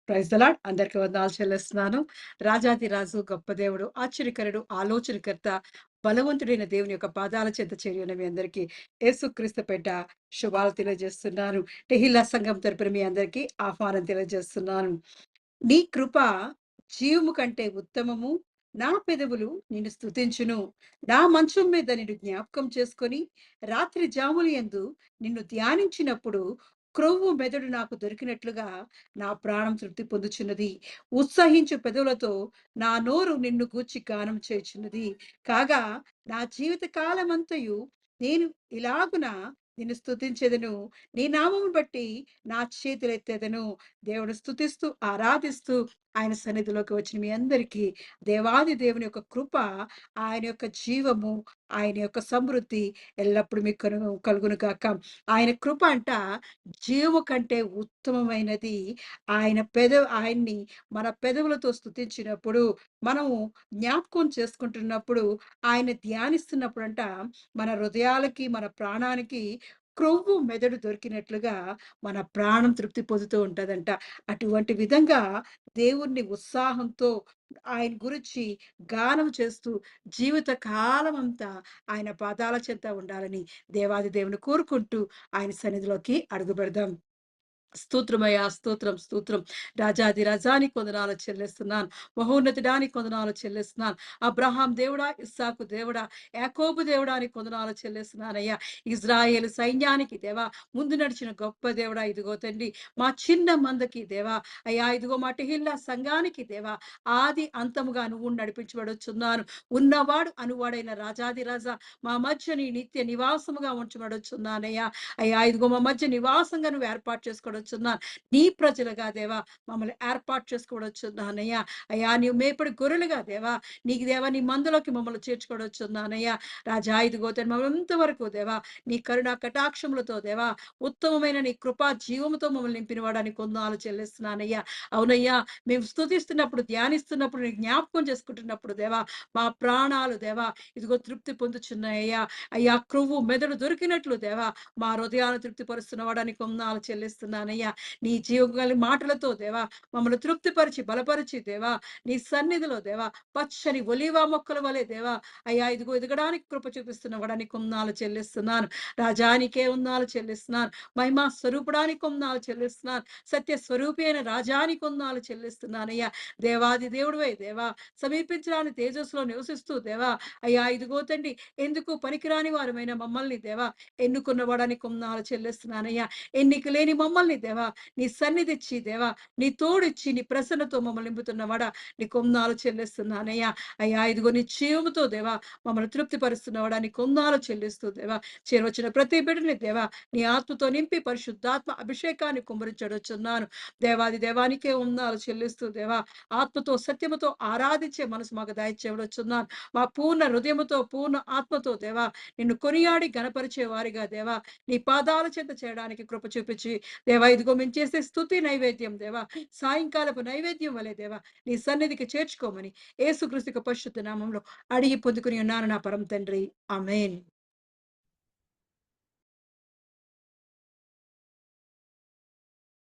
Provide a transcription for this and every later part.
Praise the lord. అందరికి వందనాలు చెల్లిస్తున్నాను. రాజాధిరాజు, గొప్ప దేవుడు, ఆశ్చర్యకరుడు, ఆలోచనకర్త, బలవంతుడైన దేవుని యొక్క పాదాల చెంత చేరి ఉన్న మీ అందరికీ యేసుక్రీస్తు పేట శుభాలు తెలియజేస్తున్నాను. టెహిల్లా సంఘం తరపున మీ అందరికీ ఆహ్వానం తెలియజేస్తున్నాను. నీ కృప జీవము కంటే ఉత్తమము. నా పెదవులు నిన్ను స్తుతించును. నా మంచం మీద నిన్ను జ్ఞాపకం చేసుకొని రాత్రి జాముల యందు నిన్ను ధ్యానించినప్పుడు క్రొవ్వు మెదడు నాకు దొరికినట్లుగా నా ప్రాణం తృప్తి పొందుచున్నది. ఉత్సహించు పెదవులతో నా నోరు నిన్ను గూర్చి గానం చేయుచున్నది. కాగా నా జీవిత కాలమంతయు నేను ఇలాగున నిన్ను స్తుతించెదను. నీ నామమును బట్టి నా చేతులెత్తెదను. దేవుడు స్తుతిస్తూ, ఆరాధిస్తూ ఆయన సన్నిధిలోకి వచ్చిన మీ అందరికీ దేవాది దేవుని యొక్క కృప, ఆయన యొక్క జీవము, ఆయన యొక్క సమృద్ధి ఎల్లప్పుడూ మీకు కలుగును గాక. ఆయన కృప అంట జీవము కంటే ఉత్తమమైనది. ఆయన్ని మన పెదవులతో స్తుతించినప్పుడు, మనము జ్ఞాపకం చేసుకుంటున్నప్పుడు, ఆయన ధ్యానిస్తున్నప్పుడంట మన హృదయాలకి, మన ప్రాణానికి క్రొవ్వు మెదడు దొరికినట్లుగా మన ప్రాణం తృప్తి పొందుతూ ఉంటదంట. అటువంటి విధంగా దేవుణ్ణి ఉత్సాహంతో ఆయన గురించి గానం చేస్తూ జీవిత కాలమంతా ఆయన పాదాల చెంత ఉండాలని దేవాది దేవుని కోరుకుంటూ ఆయన సన్నిధిలోకి అడుగుపెడదాం. స్తోత్రమయ్యా, స్తోత్రం, స్తోత్రం. రాజాది రాజానికి వందనాలు చెల్లిస్తున్నాను. మహోన్నతుడానికి వందనాలు చెల్లిస్తున్నాను. అబ్రహాం దేవుడా, ఇస్సాకు దేవుడా, యాకోబు దేవుడా నీకు వందనాలు చెల్లిస్తున్నానయ్యా. ఇజ్రాయేలు సైన్యానికి దేవా ముందు నడిచిన గొప్ప దేవుడా, ఇదిగో తండ్రి మా చిన్న మందకి దేవా, అయ్యా ఇదిగో మా టెహిల్లా సంఘానికి దేవా ఆది అంతముగా నువ్వు నడిపించబడుచున్నాను. ఉన్నవాడు అనువాడైన రాజాది రాజా మా మధ్య నీ నిత్య నివాసముగా ఉంచబడుచున్నానయ్యా. అయ్యా ఇదిగో మా మధ్య నివాసంగా నువ్వు ఏర్పాటు చేసుకోవచ్చున్నాను. నీ ప్రజలుగా దేవా మమ్మల్ని ఏర్పాటు చేసుకోవచ్చున్నానయ్యా. అయ్యా నీవు మేపడి గొర్రెలుగా దేవా నీకు దేవా నీ మందులోకి మమ్మల్ని చేర్చుకోవచ్చున్నానయ్యా. రాజా ఇదిగో మమ్మల్ని ఇంతవరకు దేవా నీ కరుణ కటాక్షములతో దేవా ఉత్తమమైన నీ కృపా జీవముతో మమ్మల్ని నింపిన వాడానికి వందనాలు చెల్లిస్తున్నానయ్యా. అవునయ్యా, మేము స్తుతిస్తున్నప్పుడు, ధ్యానిస్తున్నప్పుడు, నీ జ్ఞాపకం చేసుకుంటున్నప్పుడు దేవా మా ప్రాణాలు దేవా ఇదిగో తృప్తి పొందుచున్నాయ్యా. అయ్యా క్రొవ్వు మెదడు దొరికినట్లు దేవా మా హృదయాన్ని తృప్తిపరుస్తున్న వాడానికి వందనాలు చెల్లిస్తున్నానయ్యా. నీ జీవగల మాటలతో దేవా మమ్మల్ని తృప్తిపరిచి బలపరిచి దేవా నీ సన్నిధిలో దేవా పచ్చని ఒలీవ మొక్కల వలె దేవా అయ్యా ఇదిగో ఎదగడానికి కృప చూపిస్తున్న వాడానికి వందనాలు చెల్లిస్తున్నాను. రాజానికే వందనాలు చెల్లిస్తున్నాను. మహిమా స్వరూపుడానికి వందనాలు చెల్లిస్తున్నాను. సత్య స్వరూపి అయిన రాజానికి వందనాలు చెల్లిస్తున్నానయ్యా. దేవాది దేవుడివే దేవా సమీపించడానికి తేజస్సులో నివసిస్తూ దేవా అయ్యా ఇదిగో తండ్రి ఎందుకు పనికిరాని వారమైన మమ్మల్ని దేవా ఎన్నుకున్న వాడానికి వందనాలు చెల్లిస్తున్నానయ్యా. ఎన్నిక లేని మమ్మల్ని దేవా నీ సన్నిధిచ్చి దేవా నీ తోడిచ్చి నీ ప్రసన్నతో మమ్మల్ని నింపుతున్నవాడా నీ వందనాలు చెల్లిస్తున్నానయ్యా. అయ్యా ఇదిగో నీ జీవముతో దేవా మమ్మల్ని తృప్తిపరుస్తున్నవాడా నీ వందనాలు చెల్లిస్తూ దేవా చేరవచ్చిన ప్రతి బిడ్డని దేవా నీ ఆత్మతో నింపి పరిశుద్ధాత్మ అభిషేకాన్ని కుమ్మరించడొచ్చున్నాను. దేవాది దేవానికే వందనాలు చెల్లిస్తూ దేవా ఆత్మతో సత్యముతో ఆరాధించే మనసు మాకు దయచేయవచ్చున్నాను. మా పూర్ణ హృదయముతో పూర్ణ ఆత్మతో దేవా నిన్ను కొనియాడి గణపరిచే వారిగా దేవా నీ పాదాల చెంత చేయడానికి కృప చూపించి దేవా ఇదిగో మేము చేసే స్తుతి నైవేద్యం దేవా సాయంకాలపు నైవేద్యం వలె దేవా నీ సన్నిధికి చేర్చుకోమని యేసుక్రీస్తు పరిశుద్ధ నామంలో అడిగి పొందుకుని ఉన్నాను నా పరమ తండ్రి. ఆమేన్.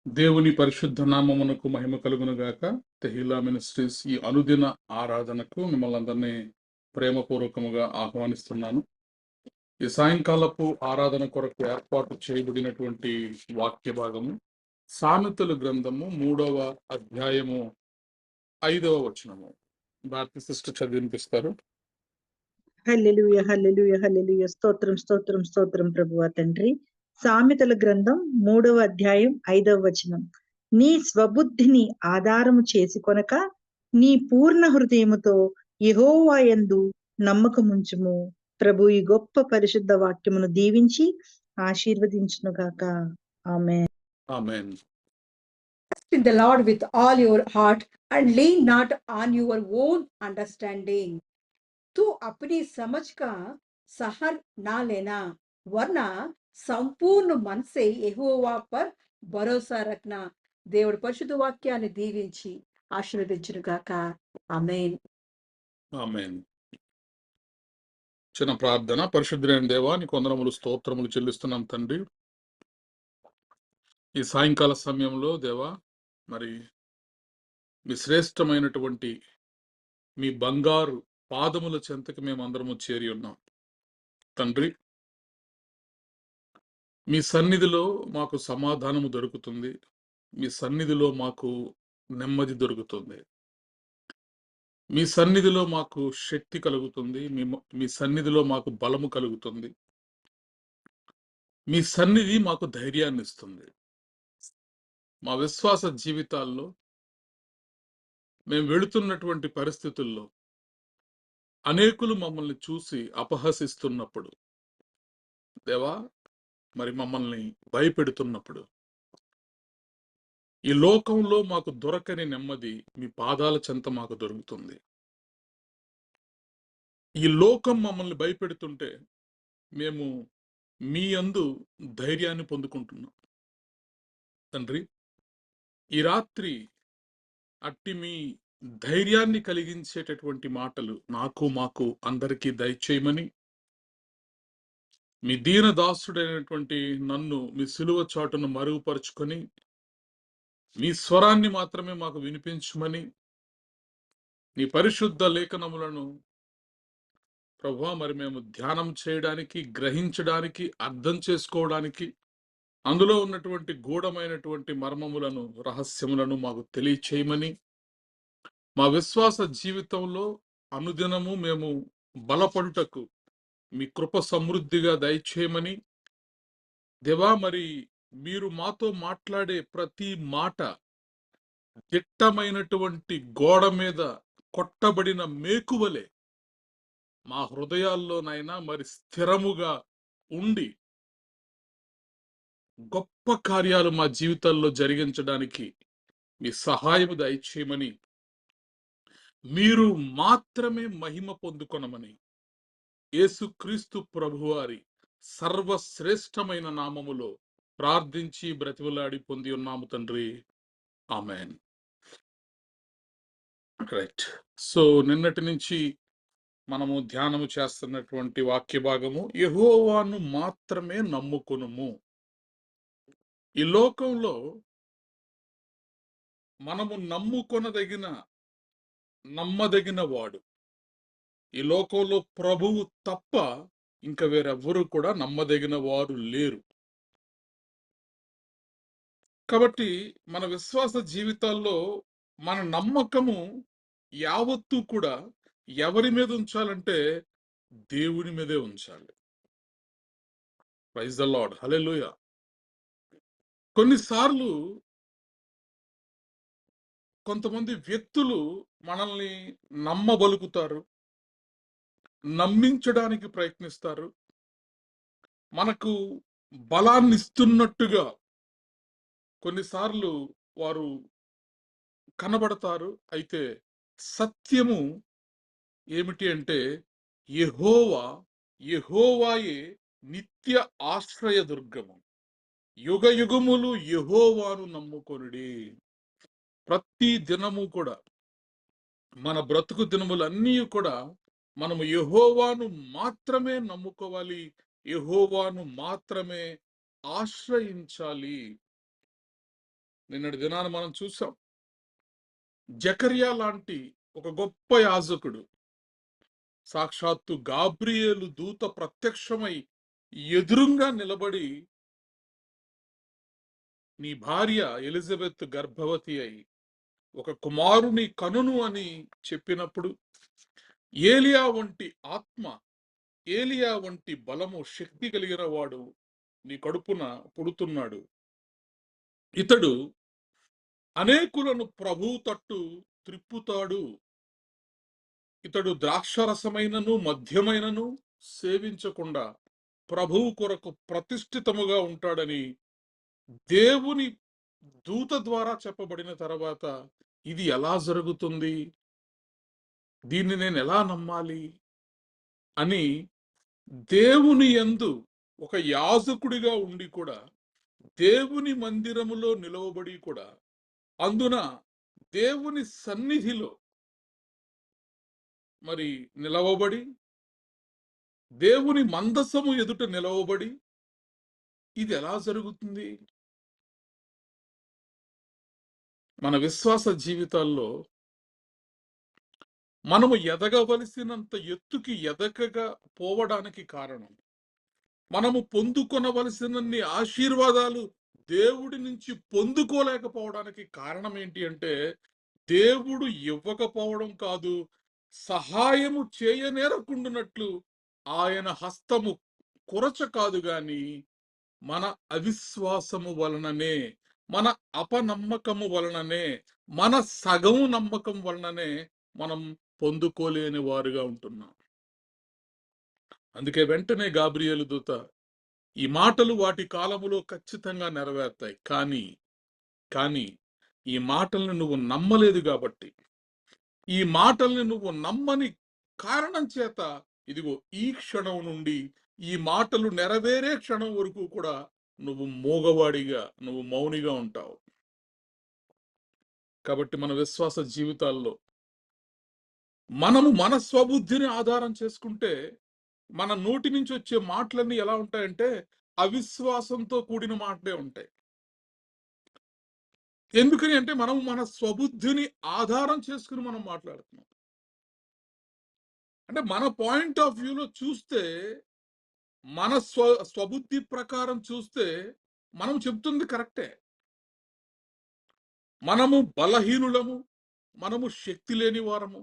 దేవుని పరిశుద్ధ నామమునకు మహిమ కలుగును గాక. తెహిలా మినిస్ట్రీస్ ఈ అనుదిన ఆరాధనకు మిమ్మల్ని అందరినీ ప్రేమపూర్వకముగా ఆహ్వానిస్తున్నాను. ఈ సాయంకాలపు ఆరాధన కొరకు ఏర్పాటు చేయబడినటువంటి వాక్య భాగము సామెతల గ్రంథము 3వ అధ్యాయము 5వ వచనము. భారతి సిస్టర్ చదివినిపిస్తారు. హల్లెలూయా, హల్లెలూయా, హల్లెలూయా. స్తోత్రం, స్తోత్రం, స్తోత్రం ప్రభువా తండ్రి. సామెతల గ్రంథం 3వ అధ్యాయం 5వ వచనం. నీ స్వబుద్ధిని ఆధారము చేసుకొనక నీ పూర్ణ హృదయముతో యెహోవా యందు నమ్మకముంచుము. ప్రభు ఈ గొప్ప పరిశుద్ధ వాక్యమును దీవించి ఆశీర్వదించునుగాక. ఆమేన్. ఆమేన్. Trust in the Lord with all your heart and lean not on your own understanding. तू अपनी समझ का सहार ना लेना, वरना संपूर्ण मन से यెహోవా पर భరోసా రఖనా. దేవుడి పరిశుద్ధ వాక్యాన్ని దీవించి ఆశీర్వదించును గాక. ఆమేన్. ఆమేన్. చిన్న ప్రార్థన. పరిశుద్ధుడైన దేవా నీకు వందనములు స్తోత్రములు చెల్లిస్తున్నాం తండ్రి. ఈ సాయంకాల సమయంలో దేవా మరి మీ శ్రేష్టమైనటువంటి మీ బంగారు పాదముల చెంతకి మేమందరము చేరి ఉన్నాం. తండ్రి, మీ సన్నిధిలో మాకు సమాధానము దొరుకుతుంది. మీ సన్నిధిలో మాకు నెమ్మది దొరుకుతుంది. మీ సన్నిధిలో మాకు శక్తి కలుగుతుంది. మీ సన్నిధిలో మాకు బలము కలుగుతుంది. మీ సన్నిధి మాకు ధైర్యాన్ని ఇస్తుంది. మా విశ్వాస జీవితాల్లో మేము వెళుతున్నటువంటి పరిస్థితుల్లో అనేకులు మమ్మల్ని చూసి అపహసిస్తున్నప్పుడు, దేవా, మరి మమ్మల్ని భయపెడుతున్నప్పుడు, ఈ లోకంలో మాకు దొరకని నెమ్మది మీ పాదాల చెంత మాకు దొరుకుతుంది. ఈ లోకం మమ్మల్ని భయపెడుతుంటే మేము మీ యందు ధైర్యాన్ని పొందుకుంటున్నాం. తండ్రి, ఈ రాత్రి అట్టి మీ ధైర్యాన్ని కలిగించేటటువంటి మాటలు నాకు మాకు అందరికీ దయచేయమని, మీ దీనదాసుడైనటువంటి నన్ను మీ సిలువ చాటును మరుగుపరుచుకొని మీ స్వరాన్ని మాత్రమే మాకు వినిపించమని, నీ పరిశుద్ధ లేఖనములను ప్రభువా మరి మేము ధ్యానం చేయడానికి, గ్రహించడానికి, అర్థం చేసుకోవడానికి, అందులో ఉన్నటువంటి గూఢమైనటువంటి మర్మములను, రహస్యములను మాకు తెలియచేయమని, మా విశ్వాస జీవితంలో అనుదినము మేము బలపడుటకు మీ కృప సమృద్ధిగా దయచేయమని, దేవా, మరి మీరు మాతో మాట్లాడే ప్రతి మాట దిట్టమైనటువంటి గోడ మీద కొట్టబడిన మేకువలే మా హృదయాల్లోనైనా మరి స్థిరముగా ఉండి గొప్ప కార్యాలు మా జీవితాల్లో జరిగించడానికి మీ సహాయము దయచేయమని, మీరు మాత్రమే మహిమ పొందుకొనమని యేసుక్రీస్తు ప్రభువారి సర్వశ్రేష్టమైన నామములో ప్రార్థించి బ్రతిమలాడి పొంది ఉన్నాము తండ్రి. ఆమెన్. రైట్. సో నిన్నటి నుంచి మనము ధ్యానము చేస్తున్నటువంటి వాక్య భాగము, యెహోవాను మాత్రమే నమ్ముకొనుము. ఈ లోకంలో మనము నమ్మదగిన వాడు, ఈ లోకంలో ప్రభువు తప్ప ఇంకా వేరెవ్వరూ కూడా నమ్మదగిన వారు లేరు. కాబట్టి మన విశ్వాస జీవితాల్లో మన నమ్మకము యావత్తూ కూడా ఎవరి మీద ఉంచాలంటే దేవుని మీదే ఉంచాలి. ప్రైజ్ ద లార్డ్, హల్లెలూయా. కొన్నిసార్లు కొంతమంది వ్యక్తులు మనల్ని నమ్మబలుకుతారు, నమ్మించడానికి ప్రయత్నిస్తారు, మనకు బలాన్ని ఇస్తున్నట్టుగా కొన్నిసార్లు వారు కనబడతారు. అయితే సత్యము ఏమిటి అంటే యెహోవాయే నిత్య ఆశ్రయ దుర్గము. యుగ యుగములు యెహోవాను నమ్ముకొనుడి. ప్రతి దినము కూడా మన బ్రతుకు దినములన్నీ కూడా మనము యెహోవాను మాత్రమే నమ్ముకోవాలి, యెహోవాను మాత్రమే ఆశ్రయించాలి. నిన్నటి దినాన మనం చూసాం, జకర్యా లాంటి ఒక గొప్ప యాజకుడు సాక్షాత్తు గాబ్రియేలు దూత ప్రత్యక్షమై ఎదురుంగా నిలబడి, నీ భార్య ఎలిజబెత్ గర్భవతి అయి ఒక కుమారుని కనును అని చెప్పినప్పుడు, ఏలియా వంటి ఆత్మ, ఏలియా వంటి బలము, శక్తి కలిగిన వాడు నీ కడుపున పుడుతున్నాడు, ఇతడు అనేకులను ప్రభువు తట్టు త్రిప్పుతాడు, ఇతడు ద్రాక్షరసమైనను మద్యమైనను సేవించకుండా ప్రభువు కొరకు ప్రతిష్ఠితముగా ఉంటాడని దేవుని దూత ద్వారా చెప్పబడిన తర్వాత, ఇది ఎలా జరుగుతుంది, దీన్ని నేను ఎలా నమ్మాలి అని దేవుని యందు ఒక యాజకుడిగా ఉండి కూడా, దేవుని మందిరములో నిలవబడి కూడా, అందున దేవుని సన్నిధిలో మరి నిలవబడి, దేవుని మందసము ఎదుట నిలవబడి, ఇది ఎలా జరుగుతుంది? మన విశ్వాస జీవితాల్లో మనము ఎదగవలసినంత ఎత్తుకి ఎదగగా పోవడానికి కారణం, మనము పొందుకొనవలసినన్ని ఆశీర్వాదాలు దేవుడి నుంచి పొందుకోలేకపోవడానికి కారణం ఏంటి అంటే, దేవుడు ఇవ్వకపోవడం కాదు, సహాయము చేయనేరకుండునట్లు ఆయన హస్తము కురచ కాదు గాని, మన అవిశ్వాసము వలననే, మన అపనమ్మకము వలననే, మన సగం నమ్మకం వలననే మనం పొందుకోలేని వారుగా ఉంటున్నాం. అందుకే వెంటనే గాబ్రియేలు దూత, ఈ మాటలు వాటి కాలములో ఖచ్చితంగా నెరవేరుతాయి. కానీ ఈ మాటల్ని నువ్వు నమ్మలేదు కాబట్టి, ఈ మాటల్ని నువ్వు నమ్మని కారణం చేత, ఇదిగో ఈ క్షణం నుండి ఈ మాటలు నెరవేరే క్షణం వరకు కూడా నువ్వు మూగవాడిగా, నువ్వు మౌనిగా ఉంటావు. కాబట్టి మన విశ్వాస జీవితాల్లో మనము మన స్వబుద్ధిని ఆధారం చేసుకుంటే, మన నోటి నుంచి వచ్చే మాటలన్నీ ఎలా ఉంటాయంటే అవిశ్వాసంతో కూడిన మాటలే ఉంటాయి. ఎందుకని అంటే మనం మన స్వబుద్ధిని ఆధారం చేసుకుని మనం మాట్లాడుతున్నాం. అంటే మన పాయింట్ ఆఫ్ వ్యూలో చూస్తే, మన స్వబుద్ధి ప్రకారం చూస్తే మనం చెప్తుంది కరెక్టే. మనము బలహీనులము, మనము శక్తి లేని వారము,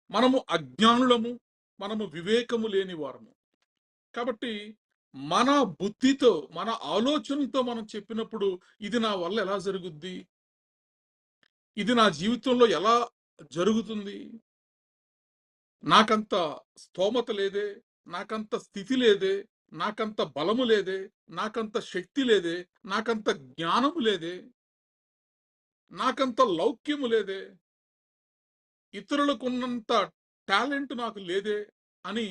మనము అజ్ఞానులము, మనము వివేకము లేని వారము. కాబట్టి మన బుద్ధితో, మన ఆలోచనతో మనం చెప్పినప్పుడు ఇది నా వల్ల ఎలా జరుగుద్ది, ఇది నా జీవితంలో ఎలా జరుగుతుంది, నాకంత స్తోమత లేదే, నాకంత స్థితి లేదే, నాకంత బలము లేదే, నాకంత శక్తి లేదే, నాకంత జ్ఞానము లేదే, నాకంత లౌక్యము లేదే, ఇతరులకున్నంత టాలెంట్ నాకు లేదే అని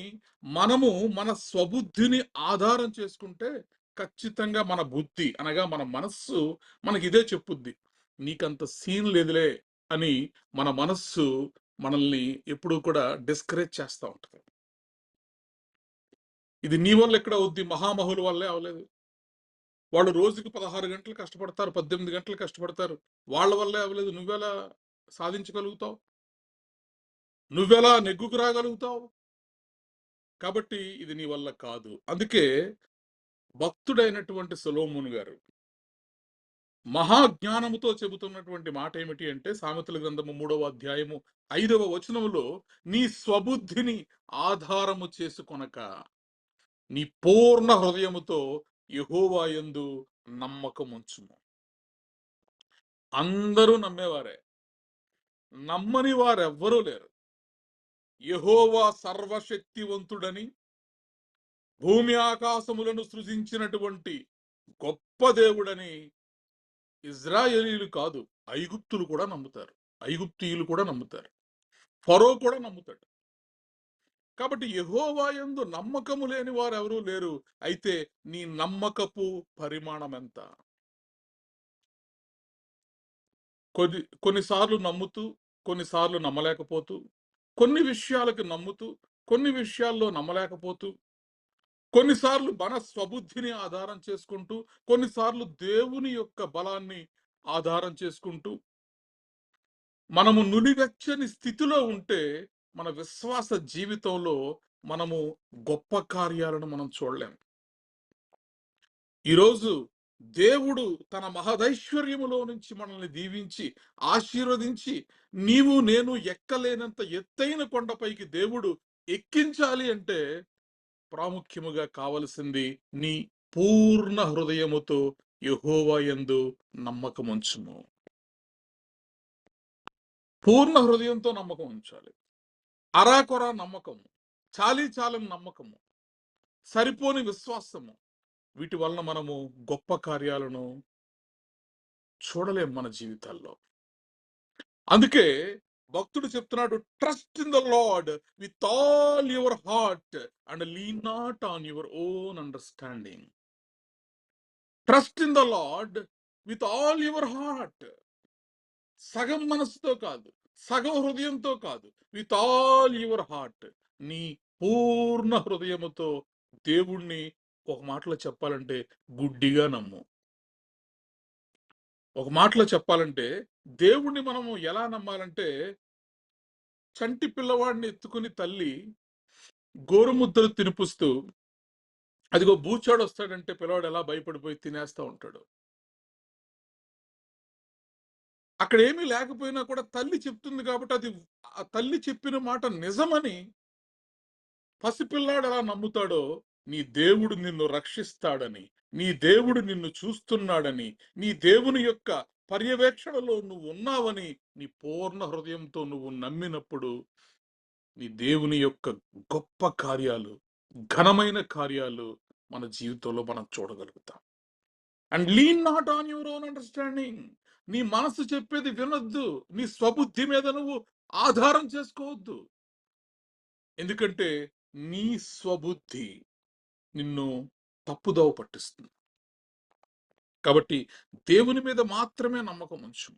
మనము మన స్వబుద్ధిని ఆధారం చేసుకుంటే, ఖచ్చితంగా మన బుద్ధి అనగా మన మనస్సు మనకి ఇదే చెప్పుద్ది, నీకంత సీన్ లేదులే అని మన మనస్సు మనల్ని ఎప్పుడూ కూడా డిస్కరేజ్ చేస్తూ ఉంటుంది. ఇది నీ వల్ల ఎక్కడ అవుద్ది, మహామహుల వల్లే అవలేదు. వాళ్ళు రోజుకి 16 గంటలు కష్టపడతారు, 18 గంటలు కష్టపడతారు, వాళ్ళ వల్లే అవ్వలేదు, నువ్వెలా సాధించగలుగుతావు, నువ్వెలా నెగ్గుకు రాగలుగుతావు? కాబట్టి ఇది నీ వల్ల కాదు. అందుకే భక్తుడైనటువంటి సొలొమోను గారు మహాజ్ఞానముతో చెబుతున్నటువంటి మాట ఏమిటి అంటే, సామెతల గ్రంథము 3వ అధ్యాయము 5వ వచనములో, నీ స్వబుద్ధిని ఆధారము చేసుకొనక నీ పూర్ణ హృదయముతో యెహోవా యందు నమ్మకముంచుము. అందరూ నమ్మేవారే, నమ్మని వారెవ్వరూ లేరు. యెహోవా సర్వశక్తివంతుడని, భూమి ఆకాశములను సృజించినటువంటి గొప్ప దేవుడని ఇజ్రాయేలీలు కాదు, ఐగుప్తులు కూడా నమ్ముతారు, ఐగుప్తీయులు కూడా నమ్ముతారు, ఫరో కూడా నమ్ముతాడు. కాబట్టి యెహోవా యందు నమ్మకము లేని వారు ఎవరూ లేరు. అయితే నీ నమ్మకపు పరిమాణం ఎంత? కొన్నిసార్లు నమ్ముతూ, కొన్నిసార్లు నమ్మలేకపోతూ, కొన్ని విషయాలకు నమ్ముతూ, కొన్ని విషయాల్లో నమ్మలేకపోతూ, కొన్నిసార్లు మన స్వబుద్ధిని ఆధారం చేసుకుంటూ, కొన్నిసార్లు దేవుని యొక్క బలాన్ని ఆధారం చేసుకుంటూ, మనము నులివెచ్చని స్థితిలో ఉంటే మన విశ్వాస జీవితంలో మనము గొప్ప కార్యాలను మనం చూడలేం. ఈరోజు దేవుడు తన మహదైశ్వర్యములో నుంచి మనల్ని దీవించి, ఆశీర్వదించి, నీవు నేను ఎక్కలేనంత ఎత్తైన కొండపైకి దేవుడు ఎక్కించాలి అంటే, ప్రాముఖ్యముగా కావలసింది నీ పూర్ణ హృదయముతో యెహోవా యందు నమ్మకముంచుము. పూర్ణ హృదయంతో నమ్మకం ఉంచాలి. అరాకొరా నమ్మకము, చాలీచాలని నమ్మకము, సరిపోని విశ్వాసము, వీటి వలన మనము గొప్ప కార్యాలను చూడలేం మన జీవితాల్లో. అందుకే భక్తుడు చెప్తున్నాడు, trust in the lord with all your heart and lean not on your own understanding. Trust in the lord with all your heart. సగం మనసుతో కాదు, సగం హృదయంతో కాదు, విత్ ఆల్ యువర్ హార్ట్, నీ పూర్ణ హృదయముతో దేవుణ్ణి ఒక మాటలో చెప్పాలంటే గుడ్డిగా నమ్ము. ఒక మాటలో చెప్పాలంటే దేవుణ్ణి మనము ఎలా నమ్మాలంటే, చంటి పిల్లవాడిని ఎత్తుకుని తల్లి గోరుముద్దలు తినిపిస్తూ, అదిగో బూచాడొస్తాడంటే పిల్లవాడు ఎలా భయపడిపోయి తినేస్తా ఉంటాడు. అక్కడేమీ లేకపోయినా కూడా తల్లి చెప్తుంది కాబట్టి అది ఆ తల్లి చెప్పిన మాట నిజమని పసిపిల్లాడు ఎలా నమ్ముతాడో, నీ దేవుడు నిన్ను రక్షిస్తాడని, నీ దేవుడు నిన్ను చూస్తున్నాడని, నీ దేవుని యొక్క పర్యవేక్షణలో నువ్వు ఉన్నావని నీ పూర్ణ హృదయంతో నువ్వు నమ్మినప్పుడు, నీ దేవుని యొక్క గొప్ప కార్యాలు, ఘనమైన కార్యాలు మన జీవితంలో మనం చూడగలుగుతాం. And lean not on your own understanding. నీ మనసు చెప్పేది వినొద్దు. నీ స్వబుద్ధి మీద నువ్వు ఆధారం చేసుకోవద్దు. ఎందుకంటే నీ స్వబుద్ధి నిన్ను తప్పుదోవ పట్టిస్తుంది. కాబట్టి దేవుని మీద మాత్రమే నమ్మకం ఉంచు.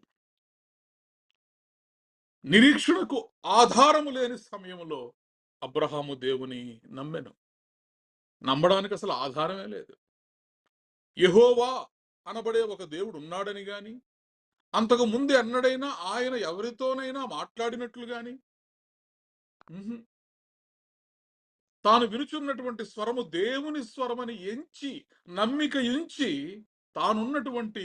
నిరీక్షణకు ఆధారము లేని సమయంలో అబ్రహాము దేవుని నమ్మెను. నమ్మడానికి అసలు ఆధారమే లేదు. యెహోవా అనబడే ఒక దేవుడు ఉన్నాడని గాని, అంతకు ముందు ఎన్నడైనా ఆయన ఎవరితోనైనా మాట్లాడినట్లు గాని, తాను వినుచున్నటువంటి స్వరము దేవుని స్వరమని ఎంచి, నమ్మిక ఎంచి, తానున్నటువంటి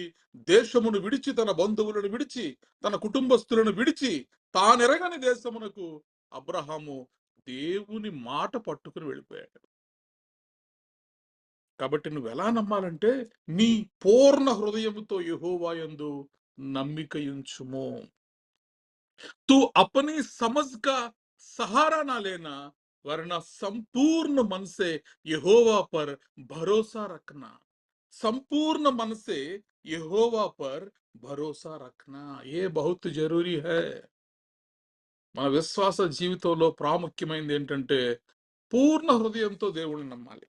దేశమును విడిచి, తన బంధువులను విడిచి, తన కుటుంబస్తులను విడిచి, తానెరగని దేశమునకు అబ్రహాము దేవుని మాట పట్టుకుని వెళ్ళిపోయాడు. కాబట్టి నువ్వెలా నమ్మాలంటే, నీ పూర్ణ హృదయముతో యెహోవా యందు నమ్మిక ఉంచుము. तू अपनी समझ का सहारा ना लेना, वरना संपूर्ण मन से यहोवा पर भरोसा रखना. संपूर्ण मन से यहोवा पर भरोसा रखना, ये बहुत जरूरी है. మన విశ్వాస జీవితంలో ప్రాముఖ్యమైనది ఏంటంటే పూర్ణ హృదయంతో దేవుడిని నమ్మాలి.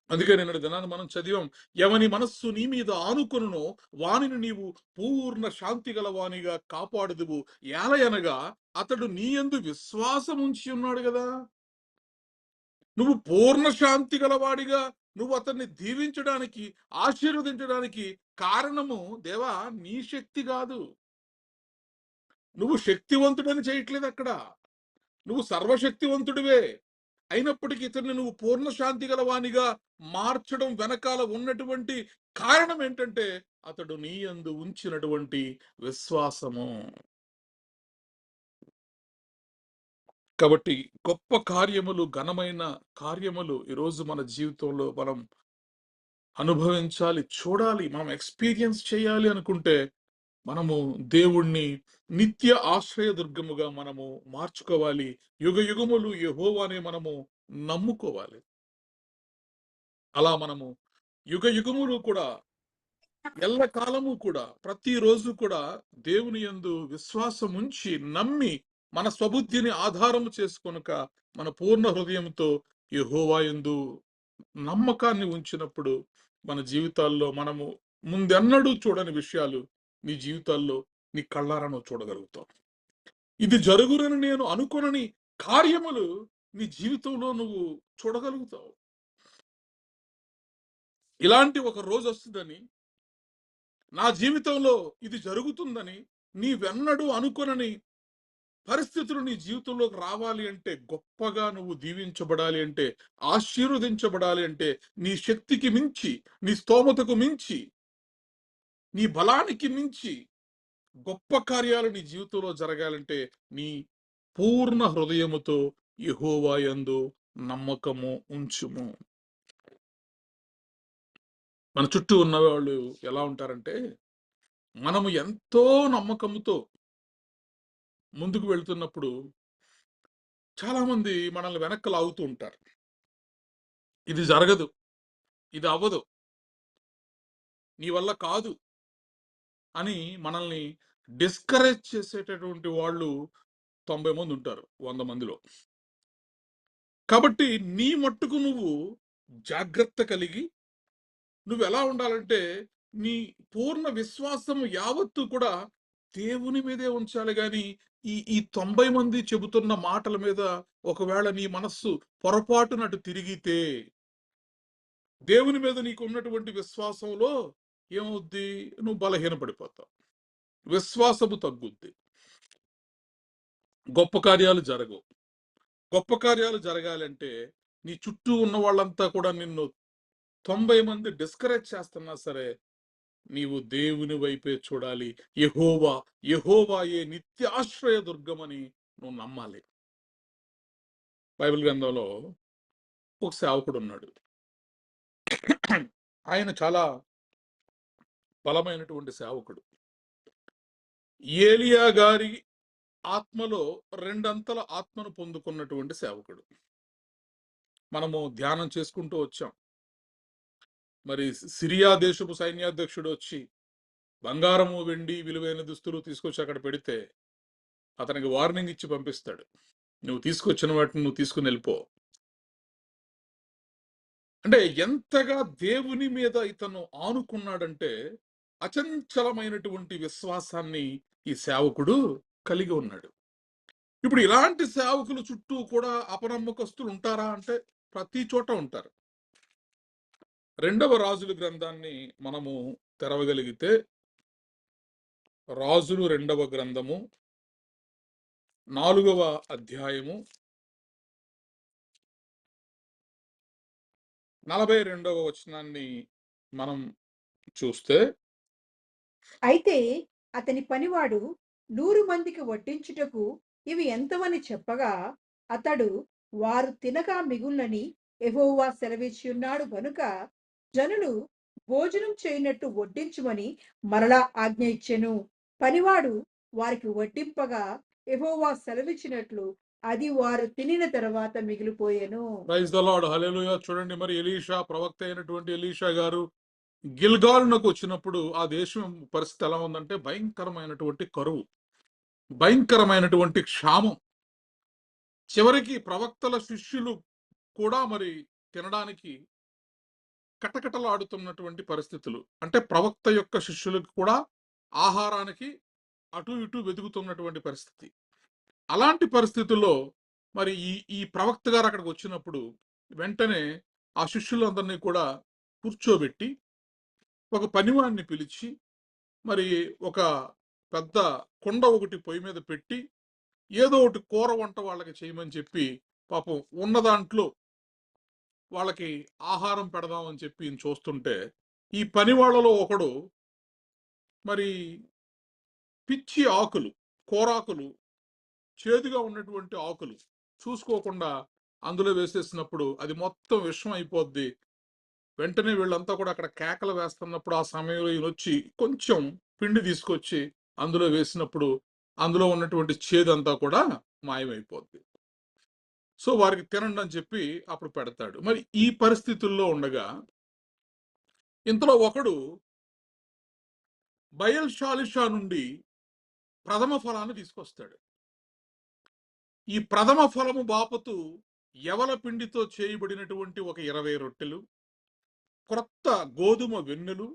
అందుకే నిన్నటి దినాన్ని మనం చదివాం, ఎవని మనస్సు నీ మీద ఆనుకొనునో వానిని నీవు పూర్ణ శాంతి గల వానిగా కాపాడుదువు, ఏలయనగా అతడు నీ యందు విశ్వాసం ఉంచి ఉన్నాడు కదా. నువ్వు పూర్ణ శాంతి గలవాడిగా నువ్వు అతన్ని దీవించడానికి, ఆశీర్వదించడానికి కారణము దేవా నీ శక్తి కాదు. నువ్వు శక్తివంతుడని చేయట్లేదు అక్కడ, నువ్వు సర్వశక్తివంతుడివే. అయినప్పటికీ ఇతన్ని నువ్వు పూర్ణ శాంతి గలవానిగా మార్చడం వెనకాల ఉన్నటువంటి కారణం ఏంటంటే అతడు నీ యందు ఉంచినటువంటి విశ్వాసము. కాబట్టి గొప్ప కార్యములు, ఘనమైన కార్యములు ఈరోజు మన జీవితంలో మనం అనుభవించాలి, చూడాలి, మనం ఎక్స్పీరియన్స్ చేయాలి అనుకుంటే మనము దేవుణ్ణి నిత్య ఆశ్రయదుర్గముగా మనము మార్చుకోవాలి. యుగ యుగములు యెహోవానే మనము నమ్ముకోవాలి. అలా మనము యుగ యుగములు కూడా, ఎల్లకాలము కూడా, ప్రతిరోజు కూడా దేవుని యందు విశ్వాసం ఉంచి నమ్మి మన స్వబుద్ధిని ఆధారము చేసుకొనక మన పూర్ణ హృదయంతో యెహోవా యందు నమ్మకాన్ని ఉంచినప్పుడు మన జీవితాల్లో మనము ముందెన్నడూ చూడని విషయాలు నీ జీవితాల్లో నీ కళ్ళారా నువ్వు చూడగలుగుతావు. ఇది జరుగునని నేను అనుకొనని కార్యములు నీ జీవితంలో నువ్వు చూడగలుగుతావు. ఇలాంటి ఒక రోజు వస్తుందని, నా జీవితంలో ఇది జరుగుతుందని నీవెన్నడూ అనుకొనని పరిస్థితులు నీ జీవితంలోకి రావాలి అంటే, గొప్పగా నువ్వు దీవించబడాలి అంటే, ఆశీర్వదించబడాలి అంటే, నీ శక్తికి మించి, నీ స్తోమతకు మించి, నీ బలానికి మించి గొప్ప కార్యాలు నీ జీవితంలో జరగాలంటే నీ పూర్ణ హృదయముతో యెహోవా యందు నమ్మకము ఉంచుము. మన చుట్టూ ఉన్న వాళ్ళు ఎలా ఉంటారంటే, మనము ఎంతో నమ్మకముతో ముందుకు వెళ్తున్నప్పుడు చాలా మంది మనల్ని వెనక్కి లాగుతూ ఉంటారు. ఇది జరగదు, ఇది అవ్వదు, నీ వల్ల కాదు అని మనల్ని డిస్కరేజ్ చేసేటటువంటి వాళ్ళు 90 మంది ఉంటారు 100 మందిలో. కాబట్టి నీ మట్టుకు నువ్వు జాగ్రత్త కలిగి నువ్వెలా ఉండాలంటే, నీ పూర్ణ విశ్వాసం యావత్తు కూడా దేవుని మీదే ఉంచాలి గాని, ఈ 90 మంది చెబుతున్న మాటల మీద ఒకవేళ నీ మనస్సు పొరపాటున అటు తిరిగితే, దేవుని మీద నీకు ఉన్నటువంటి విశ్వాసంలో ఏమవుద్ది? నువ్వు బలహీనపడిపోతావు. విశ్వాసము తగ్గుద్ది. గొప్ప కార్యాలు జరగవు. గొప్ప కార్యాలు జరగాలంటే నీ చుట్టూ ఉన్న వాళ్ళంతా కూడా నిన్ను 90 మంది డిస్కరేజ్ చేస్తున్నా సరే, నీవు దేవుని వైపే చూడాలి. యెహోవాయే నిత్యాశ్రయ దుర్గమని నువ్వు నమ్మాలి. బైబిల్ గ్రంథంలో ఒక సేవకుడున్నాడు. ఆయన చాలా బలమైనటువంటి సేవకుడు. ఏలియా గారి ఆత్మలో రెండంతల ఆత్మను పొందుకున్నటువంటి సేవకుడు. మనము ధ్యానం చేసుకుంటూ వచ్చాం. మరి సిరియా దేశపు సైన్యాధ్యక్షుడు వచ్చి బంగారము, వెండి, విలువైన దుస్తులు తీసుకొచ్చి అక్కడ పెడితే అతనికి వార్నింగ్ ఇచ్చి పంపిస్తాడు. నువ్వు తీసుకొచ్చిన వాటిని నువ్వు తీసుకుని వెళ్ళిపో. అంటే ఎంతగా దేవుని మీద ఇతను ఆనుకున్నాడంటే అచంచలమైనటువంటి విశ్వాసాన్ని ఈ సేవకుడు కలిగి ఉన్నాడు. ఇప్పుడు ఇలాంటి సేవకులు చుట్టూ కూడా అపనమ్మకస్తులు ఉంటారా అంటే ప్రతి చోట ఉంటారు. 2వ రాజుల గ్రంథాన్ని మనము తెరవగలిగితే, రాజులు 2వ గ్రంథము 4వ అధ్యాయము 42వ వచనాన్ని మనం చూస్తే, అయితే అతని పనివాడు 100 మందికి వడ్డించుటకు ఇవి ఎంతవని చెప్పగా, అతడు వారు తినగా మిగులని యెహోవా సెలవిచ్చియున్నాడు గనుక జనులు భోజనం చేయనట్టు వడ్డించుమని మరలా ఆజ్ఞ ఇచ్చెను. పనివాడు వారికి వడ్డింపగా యెహోవా సెలవిచ్చినట్లు అది వారు తినిన తర్వాత మిగిలిపోయెను. ప్రైజ్ ద లార్డ్, హల్లెలూయా. చూడండి, మరి ఎలీషా, ప్రవక్త అయినటువంటి ఎలీషా గారు గిల్గాలునకు వచ్చినప్పుడు ఆ దేశం పరిస్థితి ఎలా ఉందంటే భయంకరమైనటువంటి కరువు, భయంకరమైనటువంటి క్షామం. చివరికి ప్రవక్తల శిష్యులు కూడా మరి తినడానికి కటకటలాడుతున్నటువంటి పరిస్థితులు. అంటే ప్రవక్త యొక్క శిష్యులకు కూడా ఆహారానికి అటు ఇటు వెతుకుతున్నటువంటి పరిస్థితి. అలాంటి పరిస్థితుల్లో మరి ఈ ఈ ప్రవక్త గారు అక్కడికి వచ్చినప్పుడు వెంటనే ఆ శిష్యులందరినీ కూడా కూర్చోబెట్టి ఒక పనివాడిని పిలిచి మరి ఒక పెద్ద కుండ ఒకటి పొయ్యి మీద పెట్టి ఏదో ఒకటి కూర వంట వాళ్ళకి చేయమని చెప్పి పాపం ఉన్న దాంట్లో వాళ్ళకి ఆహారం పెడదామని చెప్పి ఈయన చూస్తుంటే, ఈ పని వాళ్ళలో ఒకడు మరి పిచ్చి ఆకులు, కూరాకులు, చేదుగా ఉన్నటువంటి ఆకులు చూసుకోకుండా అందులో వేసేసినప్పుడు అది మొత్తం విషం అయిపోద్ది. వెంటనే వీళ్ళంతా కూడా అక్కడ కేకలు వేస్తున్నప్పుడు ఆ సమయంలో ఈయన వచ్చి కొంచెం పిండి తీసుకొచ్చి అందులో వేసినప్పుడు అందులో ఉన్నటువంటి చేదంతా కూడా మాయమైపోద్ది. సో వారికి తినండి అని చెప్పి అప్పుడు పెడతాడు. మరి ఈ పరిస్థితుల్లో ఉండగా ఇంతలో ఒకడు బయల్ షాలిషా నుండి ప్రథమ ఫలాన్ని తీసుకొస్తాడు. ఈ ప్రథమ ఫలము బాపతు యవల పిండితో చేయబడినటువంటి ఒక 20 రొట్టెలు, క్రొత్త గోధుమ వెన్నులు,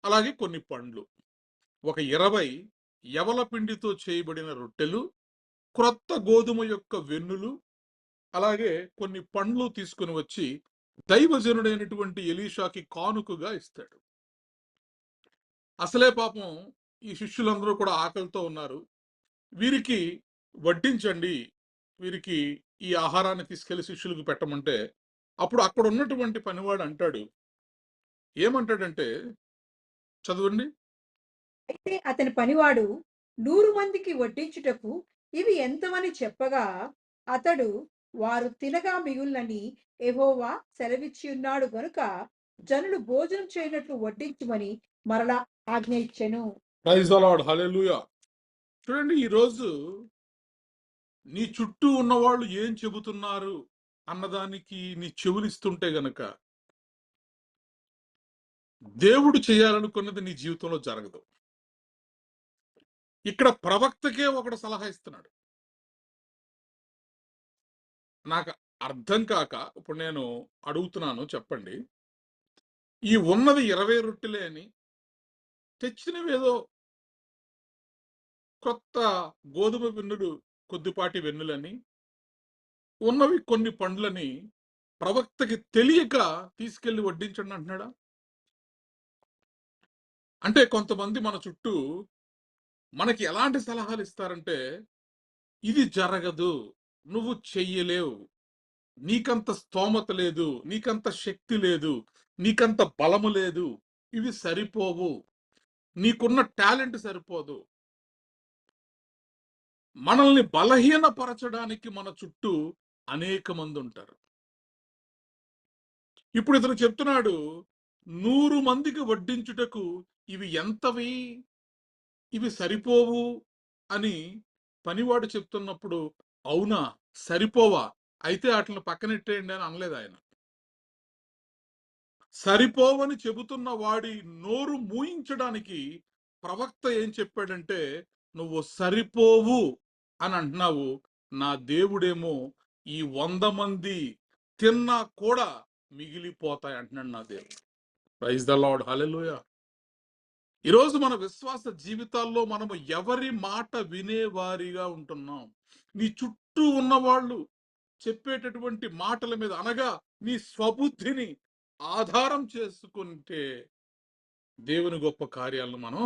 అలాగే కొన్ని పండ్లు. ఒక 20 యవల పిండితో చేయబడిన రొట్టెలు, క్రొత్త గోధుమ యొక్క వెన్నులు, అలాగే కొన్ని పండ్లు తీసుకుని వచ్చి దైవజనుడైనటువంటి ఎలీషాకి కానుకగా ఇస్తాడు. అసలే పాపం ఈ శిష్యులందరూ కూడా ఆకలితో ఉన్నారు. వీరికి వడ్డించండి, వీరికి ఈ ఆహారాన్ని తీసుకెళ్లి శిష్యులకు పెట్టమంటే, అప్పుడు అక్కడ ఉన్నటువంటి పనివాడు అంటాడు, ఏమంటాడంటే చదవండి. అయితే అతని పనివాడు 100 మందికి వడ్డించుటకు ఇవి ఎంతవని చెప్పగా, అతడు వారు తినగా మిగులని యెహోవా సెలవిచ్చియున్నాడు గనుక జనులు భోజనం చేయనట్లు వడ్డించుమని మరలా ఆజ్ఞ ఇచ్చెను. ప్రైజ్ ద లార్డ్, హల్లెలూయా. చూడండి, ఈ రోజు నీ చుట్టూ ఉన్నవాళ్ళు ఏం చెబుతున్నారు అన్నదానికి నీ చెవులిస్తుంటే గనక దేవుడు చేయాలనుకున్నది నీ జీవితంలో జరగదు. ఇక్కడ ప్రవక్తకే ఒకడు సలహా ఇస్తున్నాడు. నాకు అర్థం కాక ఇప్పుడు నేను అడుగుతున్నాను, చెప్పండి. ఈ ఉన్నది 20 రొట్టెలే అని, తెచ్చినవేదో కొత్త గోధుమ వెన్నులు, కొద్దిపాటి వెన్నులని, ఉన్నవి కొన్ని పండ్లని ప్రవక్తకి తెలియక తీసుకెళ్లి వడ్డించండి అంటున్నాడా? అంటే కొంతమంది మన చుట్టూ మనకి ఎలాంటి సలహాలు ఇస్తారంటే, ఇది జరగదు, నువ్వు చెయ్యలేవు, నీకంత స్తోమత లేదు, నీకంత శక్తి లేదు, నీకంత బలము లేదు, ఇవి సరిపోవు, నీకున్న టాలెంట్ సరిపోదు. మనల్ని బలహీనపరచడానికి మన చుట్టూ అనేక మంది ఉంటారు. ఇప్పుడు ఇతను చెప్తున్నాడు, 100 మందికి వడ్డించుటకు ఇవి ఎంతవి, ఇవి సరిపోవు అని పనివాడు చెప్తున్నప్పుడు, అవునా, సరిపోవా, అయితే ఆటిని పక్కనెట్టేయండి అని అనలేదు ఆయన. సరిపోవని చెబుతున్న వాడి నోరు మూయించడానికి ప్రవక్త ఏం చెప్పాడంటే, నువ్వు సరిపోవు అని అంటున్నావు, నా దేవుడేమో ఈ 100 మంది తిన్నా కూడా మిగిలిపోతాయి అంటున్నాడు నా దేవుడు. ప్రైజ్ ద లార్డ్, హల్లెలూయా. ఈరోజు మన విశ్వాస జీవితాల్లో మనము ఎవరి మాట వినేవారిగా ఉంటున్నాం? నీ చుట్టూ ఉన్నవాళ్ళు చెప్పేటటువంటి మాటల మీద, అనగా నీ స్వబుద్ధిని ఆధారం చేసుకుంటే దేవుని గొప్ప కార్యాలను మనం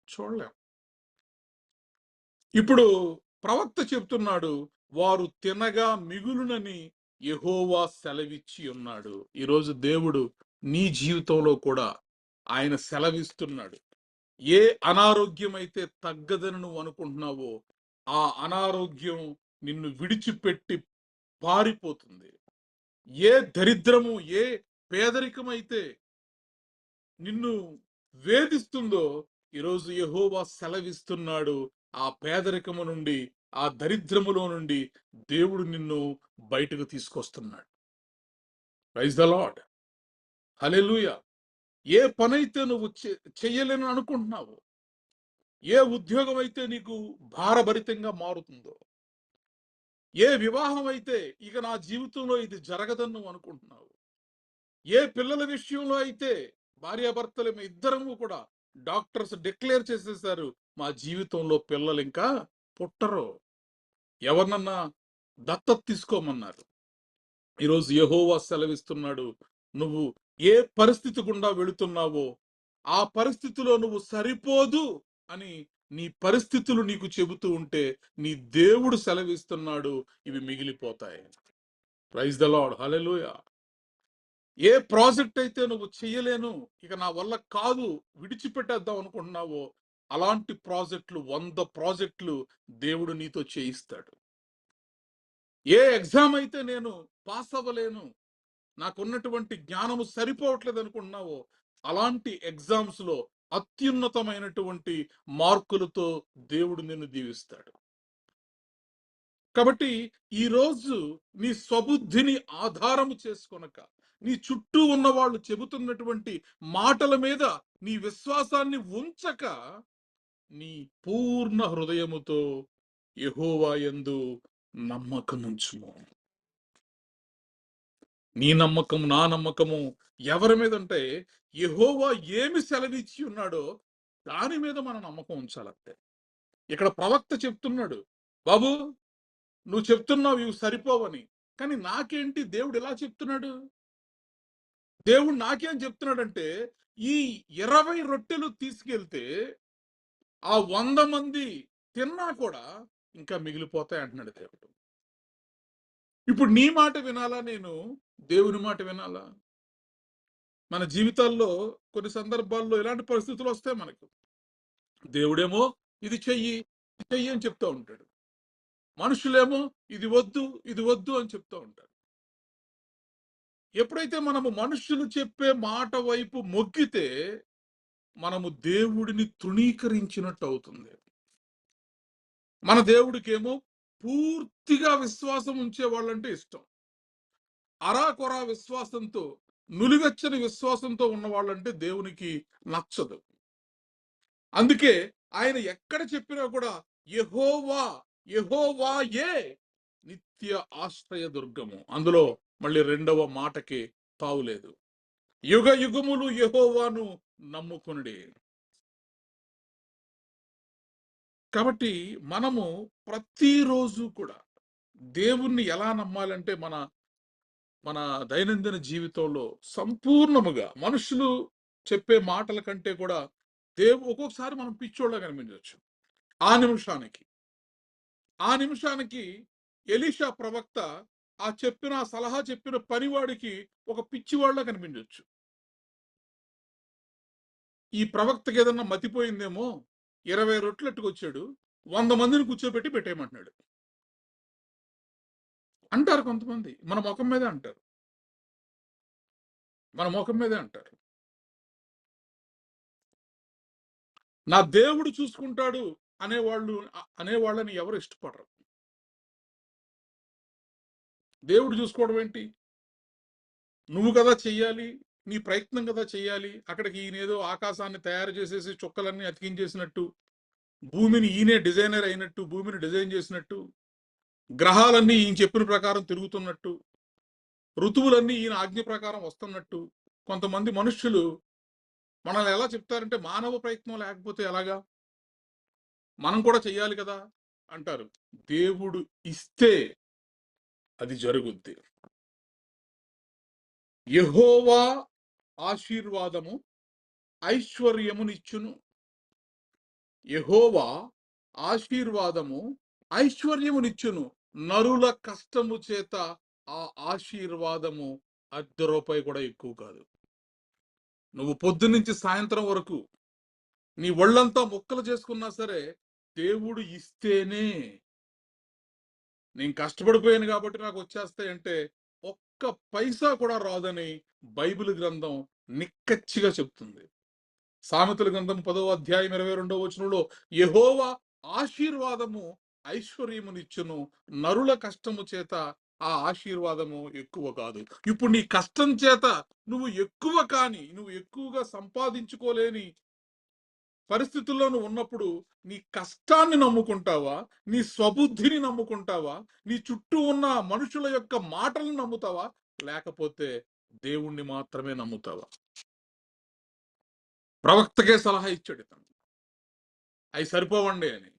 చూడలేం. ఇప్పుడు ప్రవక్త చెప్తున్నాడు, వారు తినగా మిగులునని యెహోవా సెలవిచ్చి ఉన్నాడు. ఈరోజు దేవుడు నీ జీవితంలో కూడా ఆయన సెలవిస్తున్నాడు. ఏ అనారోగ్యం అయితే తగ్గదని నువ్వు అనుకుంటున్నావో, ఆ అనారోగ్యం నిన్ను విడిచిపెట్టి పారిపోతుంది. ఏ దరిద్రము, ఏ పేదరికమైతే నిన్ను వేధిస్తుందో, ఈరోజు యెహోవా సెలవిస్తున్నాడు, ఆ పేదరికము నుండి, ఆ దరిద్రములో నుండి దేవుడు నిన్ను బయటకు తీసుకొస్తున్నాడు. Praise the Lord, hallelujah. ఏ పనైతే నువ్వు చెయ్యలేని అనుకుంటున్నావో, ఏ ఉద్యోగం అయితే నీకు భారభరితంగా మారుతుందో, ఏ వివాహం అయితే ఇక నా జీవితంలో ఇది జరగదని నువ్వు అనుకుంటున్నావు, ఏ పిల్లల విషయంలో అయితే భార్యాభర్తలు ఇద్దరము కూడా డాక్టర్స్ డిక్లేర్ చేసేసారు, మా జీవితంలో పిల్లలు ఇంకా పుట్టరు, ఎవరినన్నా దత్తత తీసుకోమన్నారు. ఈరోజు యెహోవా సెలవిస్తున్నాడు, నువ్వు ఏ పరిస్థితి గుండా వెళుతున్నావో, ఆ పరిస్థితిలో నువ్వు సరిపోదు అని నీ పరిస్థితులు నీకు చెబుతూ ఉంటే, నీ దేవుడు సెలవిస్తున్నాడు, ఇవి మిగిలిపోతాయి. Praise the Lord, hallelujah. ఏ ప్రాజెక్ట్ అయితే నువ్వు చెయ్యలేను, ఇక నా వల్ల కాదు, విడిచిపెట్టేద్దాం అనుకుంటున్నావో, అలాంటి ప్రాజెక్టులు 100 ప్రాజెక్టులు దేవుడు నీతో చేయిస్తాడు. ఏ ఎగ్జామ్ అయితే నేను పాస్ అవ్వలేను, నాకున్నటువంటి జ్ఞానము సరిపోవట్లేదు అనుకుంటున్నావో, అలాంటి ఎగ్జామ్స్ లో అత్యున్నతమైనటువంటి మార్కులతో దేవుడు నిన్ను దీవిస్తాడు. కాబట్టి ఈరోజు నీ స్వబుద్ధిని ఆధారము చేసుకొనక, నీ చుట్టూ ఉన్న వాళ్ళు చెబుతున్నటువంటి మాటల మీద నీ విశ్వాసాన్ని ఉంచక, నీ పూర్ణ హృదయముతో యెహోవా యందు నమ్మకముంచుము. నీ నమ్మకము, నా నమ్మకము ఎవరి మీద అంటే, యెహోవా ఏమి సెలవిచ్చి ఉన్నాడో దాని మీద మన నమ్మకం ఉంచాలంతే. ఇక్కడ ప్రవక్త చెప్తున్నాడు, బాబు నువ్వు చెప్తున్నావు ఇవి సరిపోవని, కానీ నాకేంటి దేవుడు ఇలా చెప్తున్నాడు? దేవుడు నాకేం చెప్తున్నాడంటే, ఈ 20 రొట్టెలు తీసుకెళ్తే ఆ 100 మంది తిన్నా కూడా ఇంకా మిగిలిపోతాయి అంటున్నాడు దేవుడు. ఇప్పుడు నీ మాట వినాలా, నేను దేవుని మాట వినాలా? మన జీవితాల్లో కొన్ని సందర్భాల్లో ఇలాంటి పరిస్థితులు వస్తాయి మనకు. దేవుడేమో ఇది చెయ్యి, ఇది చెయ్యి అని చెప్తా ఉంటాడు. మనుషులేమో ఇది వద్దు, ఇది వద్దు అని చెప్తా ఉంటారు. ఎప్పుడైతే మనము మనుషులు చెప్పే మాట వైపు మొగ్గితే, మనము దేవుడిని తృణీకరించినట్టు అవుతుంది. మన దేవుడికేమో పూర్తిగా విశ్వాసం ఉంచే వాళ్ళంటే ఇష్టం. అరాకొరా విశ్వాసంతో, నులివెచ్చని విశ్వాసంతో ఉన్న వాళ్ళంటే దేవునికి నచ్చదు. అందుకే ఆయన ఎక్కడ చెప్పినా కూడా యెహోవా, యెహోవాయే నిత్య ఆశ్రయ దుర్గము. అందులో మళ్ళీ రెండవ మాటకి తావులేదు. యుగ యుగములు యెహోవాను నమ్ముకొనుడి. కాబట్టి మనము ప్రతిరోజు కూడా దేవుణ్ణి ఎలా నమ్మాలంటే, మన మన దైనందిన జీవితంలో సంపూర్ణముగా మనుషులు చెప్పే మాటల కంటే కూడా ఒక్కొక్కసారి మనం పిచ్చోళ్ళ కనిపించవచ్చు. ఆ నిమిషానికి ఎలీషా ప్రవక్త ఆ సలహా చెప్పిన పనివాడికి ఒక పిచ్చివాళ్ళ కనిపించవచ్చు. ఈ ప్రవక్తకి ఏదన్నా మతిపోయిందేమో, 20 రొట్టెలు ఎట్టుకొచ్చాడు, 100 మందిని కూర్చోబెట్టి పెట్టేయమంటున్నాడు అంటారు కొంతమంది. మన ముఖం మీదే అంటారు. మన ముఖం మీదే అంటారు. నా దేవుడు చూసుకుంటాడు అనేవాళ్ళని ఎవరు ఇష్టపడరు. దేవుడు చూసుకోవడం ఏంటి? నువ్వు కదా చెయ్యాలి, నీ ప్రయత్నం కదా చెయ్యాలి. అక్కడికి ఈయనేదో ఆకాశాన్ని తయారు చేసేసి చుక్కలన్నీ అతికించేసినట్టు, భూమిని ఈయనే డిజైనర్ అయినట్టు, భూమిని డిజైన్ చేసినట్టు, గ్రహాలన్నీ ఈయన చెప్పిన ప్రకారం తిరుగుతున్నట్టు, ఋతువులన్నీ ఈయన ఆజ్ఞ ప్రకారం వస్తున్నట్టు కొంతమంది మనుష్యులు మనల్ని ఎలా చెప్తారంటే, మానవ ప్రయత్నం లేకపోతే ఎలాగా, మనం కూడా చెయ్యాలి కదా అంటారు. దేవుడు ఇస్తే అది జరుగుద్ది. యెహోవా ఆశీర్వాదము ఐశ్వర్యమునిచ్చును. యెహోవా ఆశీర్వాదము ఐశ్వర్యమునిచ్చును. నరుల కష్టము చేత ఆ ఆశీర్వాదము ₹1 కూడా ఎక్కువ కాదు. నువ్వు పొద్దున్నుంచి సాయంత్రం వరకు నీ ఒళ్ళంతా ముక్కలు చేసుకున్నా సరే, దేవుడు ఇస్తేనే. నేను కష్టపడిపోయాను కాబట్టి నాకు వచ్చేస్తాయంటే ఒక్క పైసా కూడా రాదని బైబిల్ గ్రంథం నిక్కచ్చిగా చెప్తుంది. సామెతల గ్రంథం 10వ అధ్యాయం 22వ వచనంలో యెహోవా ఆశీర్వాదము ఐశ్వర్యమునిచ్చును, నరుల కష్టము చేత ఆ ఆశీర్వాదము ఎక్కువ కాదు. ఇప్పుడు నీ కష్టం చేత నువ్వు ఎక్కువగా సంపాదించుకోలేని పరిస్థితుల్లో నువ్వు ఉన్నప్పుడు నీ కష్టాన్ని నమ్ముకుంటావా, నీ స్వబుద్ధిని నమ్ముకుంటావా, నీ చుట్టూ ఉన్న మనుషుల యొక్క మాటలను నమ్ముతావా, లేకపోతే దేవుణ్ణి మాత్రమే నమ్ముతావా? ప్రవక్తకే సలహా ఇచ్చాడు ఇతను, అవి సరిపోవండి అని.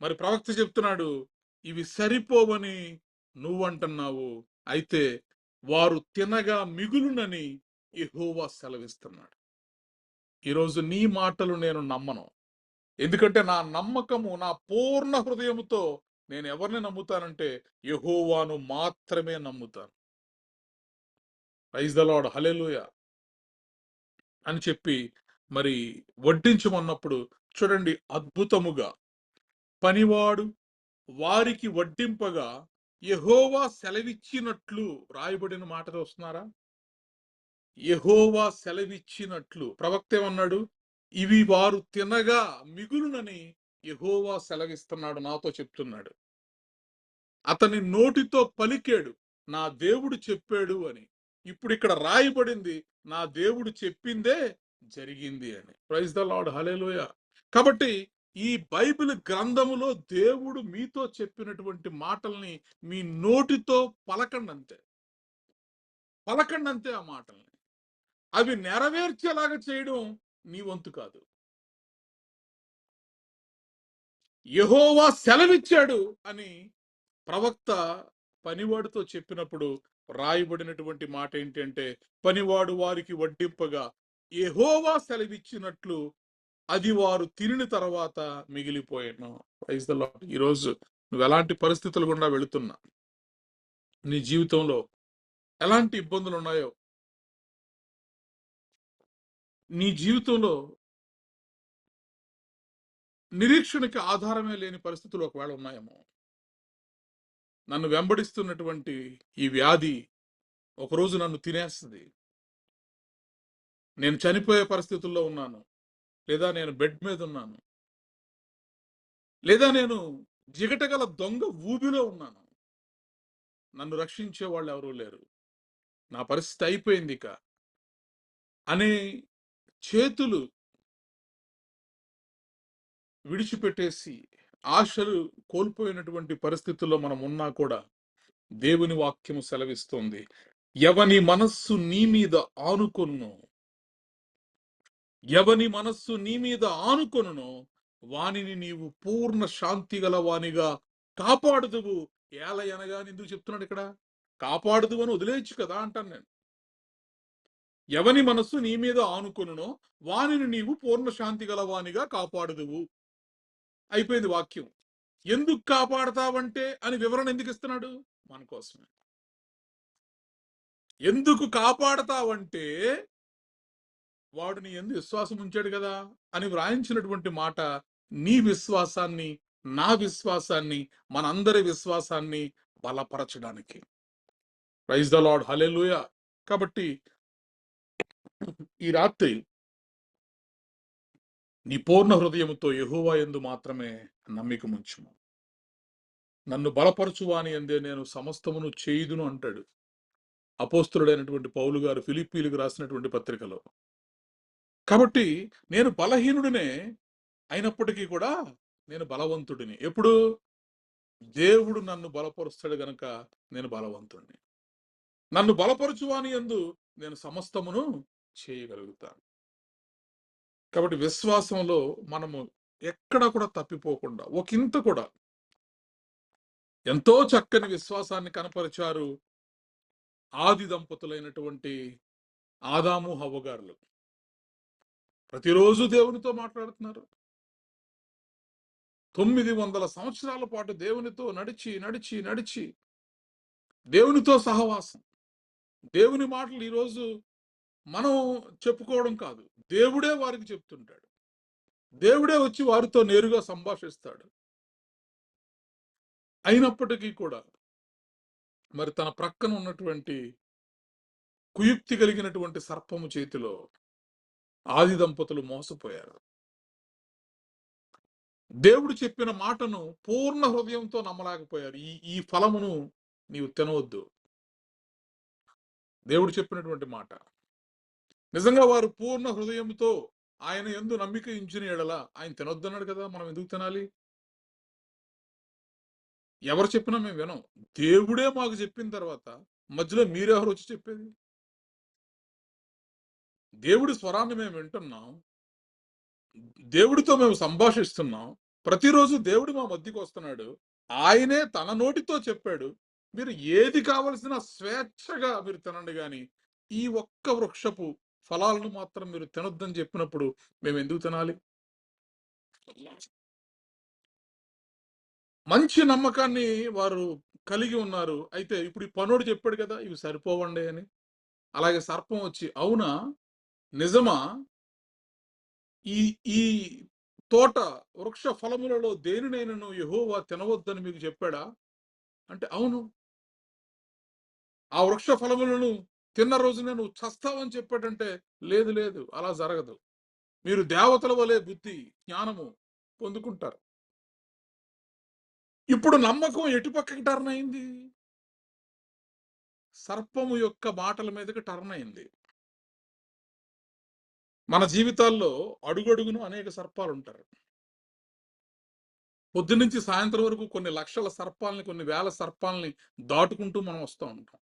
మరి ప్రవక్త చెప్తున్నాడు, ఇవి సరిపోవని నువ్వంటున్నావు, అయితే వారు తినగా మిగులునని యెహోవా సెలవిస్తున్నాడు. ఈరోజు నీ మాటలు నేను నమ్మను. ఎందుకంటే నా నమ్మకము, నా పూర్ణ హృదయముతో నేను ఎవరిని నమ్ముతానంటే యెహోవాను మాత్రమే నమ్ముతాను. ప్రైజ్ ద లార్డ్, హల్లెలూయా అని చెప్పి మరి వడ్డించమన్నప్పుడు చూడండి, అద్భుతముగా పనివాడు వారికి వడ్డింపగా యెహోవా సెలవిచ్చినట్లు రాయబడిన మాట చూస్తున్నారా? యెహోవా సెలవిచ్చినట్లు. ప్రవక్త ఏమన్నాడు? ఇవి వారు తినగా మిగులునని యెహోవా సెలవిస్తున్నాడు, నాతో చెప్తున్నాడు. అతని నోటితో పలికాడు, నా దేవుడు చెప్పాడు అని. ఇప్పుడు ఇక్కడ రాయబడింది, నా దేవుడు చెప్పిందే జరిగింది అని. Praise the Lord, hallelujah. కాబట్టి ఈ బైబిల్ గ్రంథములో దేవుడు మీతో చెప్పినటువంటి మాటల్ని మీ నోటితో పలకండి అంతే. పలకండి అంతే ఆ మాటల్ని. అవి నెరవేర్చేలాగా చేయడం నీ వంతు కాదు. యెహోవా సెలవిచ్చాడు అని ప్రవక్త పనివాడితో చెప్పినప్పుడు రాయబడినటువంటి మాట ఏంటంటే, పనివాడు వారికి వడ్డింపగా యెహోవా సెలవిచ్చినట్లు అది వారు తినిన తర్వాత మిగిలిపోయాను. Praise the lord. ఈరోజు నువ్వు ఎలాంటి పరిస్థితులు గుండా వెళుతున్నా, నీ జీవితంలో ఎలాంటి ఇబ్బందులు ఉన్నాయో, నీ జీవితంలో నిరీక్షణకి ఆధారమే లేని పరిస్థితులు ఒకవేళ ఉన్నాయేమో, నన్ను వెంబడిస్తున్నటువంటి ఈ వ్యాధి ఒకరోజు నన్ను తినేస్తుంది, నేను చనిపోయే పరిస్థితుల్లో ఉన్నాను, లేదా నేను బెడ్ మీద ఉన్నాను, లేదా నేను జిగటగల దొంగ ఊబిలో ఉన్నాను, నన్ను రక్షించే వాళ్ళు ఎవరూ లేరు, నా పరిస్థితి అయిపోయింది ఇక అనే చేతులు విడిచిపెట్టేసి ఆశలు కోల్పోయినటువంటి పరిస్థితుల్లో మనం ఉన్నా కూడా దేవుని వాక్యము సెలవిస్తోంది, ఎవని మనస్సు నీ మీద ఆనుకొనును, ఎవని మనస్సు నీ మీద ఆనుకొనును వానిని నీవు పూర్ణ శాంతి గల వానిగా కాపాడుదువు. ఏలయనగా ఎందుకు చెప్తున్నాడు ఇక్కడ? కాపాడుదు అని వదిలేయచ్చు కదా అంటాను నేను. ఎవని మనస్సు నీ మీద ఆనుకొనునో వానిని నీవు పూర్ణ శాంతి గల వానిగా కాపాడుదువు. అయిపోయింది వాక్యం. ఎందుకు కాపాడతావంటే అని వివరణ ఎందుకు ఇస్తున్నాడు? మన కోసమే. ఎందుకు కాపాడతావంటే వాడు నీ యందు విశ్వాసం ఉంచాడు కదా అని వ్రాయించినటువంటి మాట నీ విశ్వాసాన్ని, నా విశ్వాసాన్ని, మనందరి విశ్వాసాన్ని బలపరచడానికి. Praise the Lord, hallelujah. కాబట్టి ఈ రాత్రి నీ పూర్ణ హృదయముతో యెహోవా యందు మాత్రమే నమ్మికముంచుము. నన్ను బలపరచువాని యందే నేను సమస్తమును చేయుదును అంటాడు అపోస్తలుడైనటువంటి పౌలు గారు ఫిలిప్పీలకు రాసినటువంటి పత్రికలో. కాబట్టి నేను బలహీనుడినే అయినప్పటికీ కూడా నేను బలవంతుడిని. ఎప్పుడు? దేవుడు నన్ను బలపరుస్తాడు గనక నేను బలవంతుడిని. నన్ను బలపరచువాని యందు నేను సమస్తమును చేయగలుగుతాను. కాబట్టి విశ్వాసంలో మనము ఎక్కడ కూడా తప్పిపోకుండా ఒకంత కూడా ఎంతో చక్కని విశ్వాసాన్ని కనపరిచారు ఆది దంపతులైనటువంటి ఆదాము హవ్వగారులు. ప్రతిరోజు దేవునితో మాట్లాడుతున్నారు. 900 సంవత్సరాల పాటు దేవునితో నడిచి నడిచి నడిచి దేవునితో సహవాసం. దేవుని మాటలు ఈరోజు మనం చెప్పుకోవడం కాదు, దేవుడే వారికి చెప్తుంటాడు. దేవుడే వచ్చి వారితో నేరుగా సంభాషిస్తాడు. అయినప్పటికీ కూడా మరి తన ప్రక్కన ఉన్నటువంటి కుయుక్తి కలిగినటువంటి సర్పము చేతిలో ఆది దంపతులు మోసపోయారు. దేవుడు చెప్పిన మాటను పూర్ణ హృదయంతో నమ్మలేకపోయారు. ఈ ఫలమును నీవు తినవద్దు, దేవుడు చెప్పినటువంటి మాట. నిజంగా వారు పూర్ణ హృదయంతో ఆయన యందు నమ్మిక ఉంచిన ఎడల ఆయన తినొద్దన్నాడు కదా, మనం ఎందుకు తినాలి? ఎవరు చెప్పినా మేము వినం. దేవుడే మాకు చెప్పిన తర్వాత మధ్యలో మీరెవరు వచ్చి చెప్పేది? దేవుడి స్వరాన్ని మేము వింటున్నాం, దేవుడితో మేము సంభాషిస్తున్నాం. ప్రతిరోజు దేవుడు మా మధ్యకు వస్తున్నాడు. ఆయనే తన నోటితో చెప్పాడు, మీరు ఏది కావలసిన స్వేచ్ఛగా మీరు తినండి, కానీ ఈ ఒక్క వృక్షపు ఫలాలను మాత్రం మీరు తినొద్దని చెప్పినప్పుడు మేము ఎందుకు తినాలి? మంచి నమ్మకాన్ని వారు కలిగి ఉన్నారు. అయితే ఇప్పుడు ఈ పనోడు చెప్పాడు కదా ఇవి సరిపోవండి అని. అలాగే సర్పం వచ్చి, అవునా, నిజమా, ఈ ఈ తోట వృక్ష ఫలములలో దేనినైనను యెహోవా తినవద్దని మీకు చెప్పాడా అంటే, అవును. ఆ వృక్ష ఫలములను తిన్న రోజున నువ్వు చస్తావని చెప్పాడంటే, లేదు లేదు, అలా జరగదు. మీరు దేవతల వలె బుద్ధి జ్ఞానము పొందుకుంటారు. ఇప్పుడు నమ్మకం ఎటుపక్కకి టర్న్ అయింది? సర్పము యొక్క మాటల మీదకి టర్న్ అయింది. మన జీవితాల్లో అడుగడుగును అనేక సర్పాలు ఉంటారు. పొద్దునుంచి సాయంత్రం వరకు కొన్ని లక్షల సర్పాలని, కొన్ని వేల సర్పాలని దాటుకుంటూ మనం వస్తూ ఉంటాం.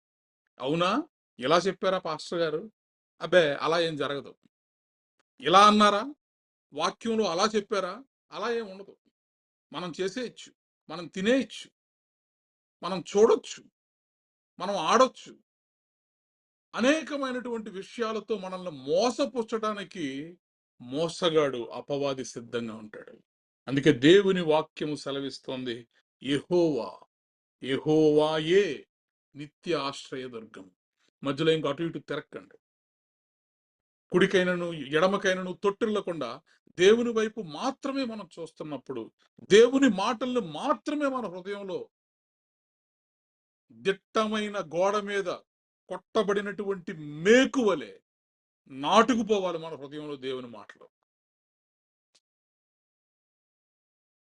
అవునా, ఇలా చెప్పారా పాస్టర్ గారు? అబ్బే, అలా ఏం జరగదు. ఇలా అన్నారా, వాక్యంలో అలా చెప్పారా? అలా ఏం ఉండదు. మనం చేసేయచ్చు, మనం తినేయచ్చు, మనం చూడొచ్చు, మనం ఆడొచ్చు. అనేకమైనటువంటి విషయాలతో మనల్ని మోసపుచ్చడానికి మోసగాడు అపవాది సిద్ధంగా ఉంటాడు. అందుకే దేవుని వాక్యము సెలవిస్తోంది, యెహోవా యెహోవాయే నిత్య ఆశ్రయదుర్గం. మధ్యలో ఇంక అటు ఇటు తిరక్కండి. కుడికైనను ఎడమకైనను తొట్టిల్లకుండా దేవుని వైపు మాత్రమే మనం చూస్తున్నప్పుడు, దేవుని మాటలను మాత్రమే మన హృదయంలో దిట్టమైన గోడ మీద కొట్టబడినటువంటి మేకువలే నాటుకుపోవాలి మన హృదయంలో దేవుని మాటలు.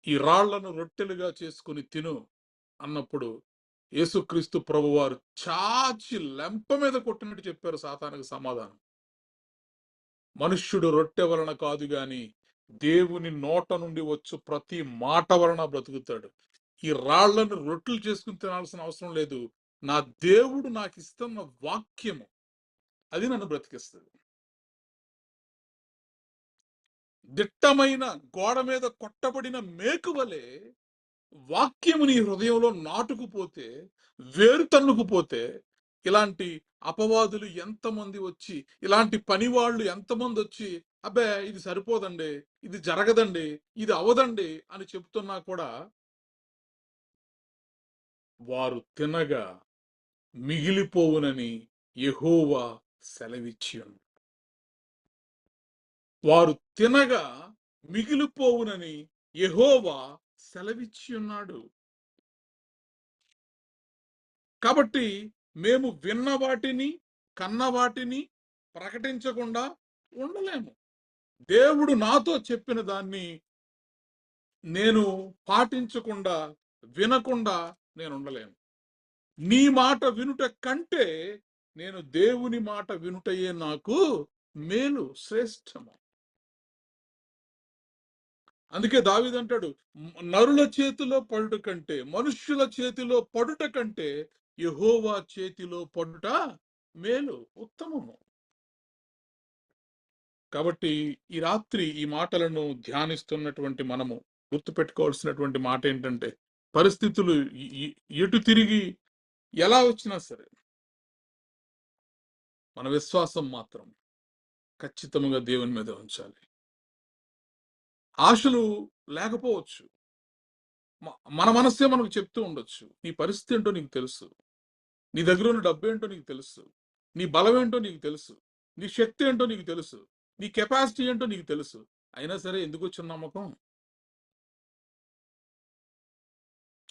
ఈ రాళ్లను రొట్టెలుగా చేసుకుని తిను అన్నప్పుడు యేసుక్రీస్తు ప్రభువారు చాచి లెంప మీద కొట్టినట్టు చెప్పారు సాతానుకు సమాధానం. మనుష్యుడు రొట్టె వలన కాదు గాని దేవుని నోట నుండి వచ్చు ప్రతి మాట వలన బ్రతుకుతాడు. ఈ రాళ్లను రొట్టెలు చేసుకుని తినాల్సిన అవసరం లేదు. నా దేవుడు నాకు ఇస్తున్న వాక్యము అది నన్ను బ్రతికిస్తుంది. దిట్టమైన గోడ మీద కొట్టబడిన మేకువలే వాక్యము నీ హృదయంలో నాటుకుపోతే, వేరు తన్నుకుపోతే ఇలాంటి అపవాదులు ఎంతమంది వచ్చి, ఇలాంటి పనివాళ్ళు ఎంతమంది వచ్చి, అబ్బే ఇది సరిపోదండి, ఇది జరగదండి, ఇది అవదండి అని చెప్తున్నా కూడా వారు తినగా మిగిలిపోవునని యెహోవా సెలవిచ్చి ఉన్నాడు. వారు తినగా మిగిలిపోవునని యెహోవా సెలవిచ్చి ఉన్నాడు. కాబట్టి మేము విన్న వాటిని, కన్న వాటిని ప్రకటించకుండా ఉండలేము. దేవుడు నాతో చెప్పిన దాన్ని నేను పాటించకుండా, వినకుండా నేను ఉండలేను. నీ మాట వినుట కంటే నేను దేవుని మాట వినుటయే నాకు మేలు, శ్రేష్టము. అందుకే దావీదు అంటాడు, నరుల చేతిలో పడుట కంటే, మనుష్యుల చేతిలో పడుట కంటే యెహోవా చేతిలో పడుట మేలు, ఉత్తమము. కాబట్టి ఈ రాత్రి ఈ మాటలను ధ్యానిస్తున్నటువంటి మనము గుర్తుపెట్టుకోవాల్సినటువంటి మాట ఏంటంటే, పరిస్థితులు ఎటు తిరిగి ఎలా వచ్చినా సరే మన విశ్వాసం మాత్రం ఖచ్చితంగా దేవుని మీద ఉంచాలి. ఆశలు లేకపోవచ్చు, మన మనస్సే మనకు చెప్తూ ఉండొచ్చు, నీ పరిస్థితి ఏంటో నీకు తెలుసు, నీ దగ్గర ఉన్న డబ్బు ఏంటో నీకు తెలుసు, నీ బలం ఏంటో నీకు తెలుసు, నీ శక్తి ఏంటో నీకు తెలుసు, నీ కెపాసిటీ ఏంటో నీకు తెలుసు. అయినా సరే ఎందుకు వచ్చిన నమ్మకం?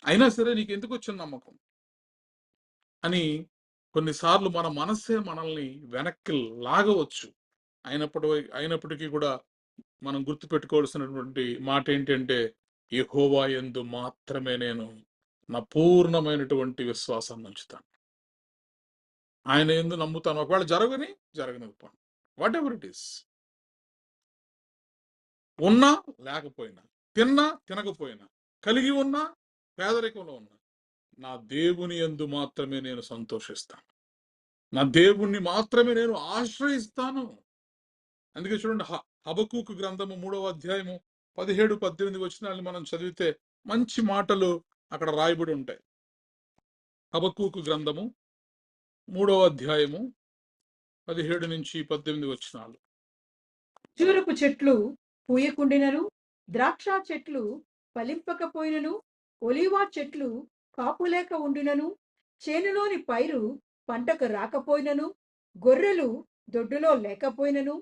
అయినా సరే నీకు ఎందుకు వచ్చిన నమ్మకం అని కొన్నిసార్లు మన మనస్సే మనల్ని వెనక్కి లాగవచ్చు. అయినప్పటికీ కూడా మనం గుర్తుపెట్టుకోవాల్సినటువంటి మాట ఏంటంటే, యెహోవా యందు మాత్రమే నేను నా పూర్ణమైనటువంటి విశ్వాసాన్ని ఉంచుతాను. ఆయన యందు నమ్ముతాను. ఒకవేళ జరగనివ్వండి, వాట్ ఎవర్ ఇట్ ఈస్. ఉన్నా లేకపోయినా, తిన్నా తినకపోయినా, కలిగి ఉన్నా పేదరికంలో ఉన్నా, నా దేవుని యందు మాత్రమే నేను సంతోషిస్తాను. నా దేవుణ్ణి మాత్రమే నేను ఆశ్రయిస్తాను. అందుకే చూడండి, హబక్కూకు గ్రంథము 3వ అధ్యాయము 17, 18 వచనాలను మనం చదివితే మంచి మాటలు అక్కడ రాయబడి ఉంటాయి. హబక్కూకు గ్రంథము 3వ అధ్యాయము 17 నుంచి 18 వచనాలు. ఖర్జూరపు చెట్లు పూయకుండినను, ద్రాక్ష చెట్లు ఫలింపకపోయినను, ఒలీవ చెట్లు కాపులేక ఉండినను, చేనులోని పైరు పంటకు రాకపోయినను, గొర్రెలు దొడ్డులో లేకపోయినను,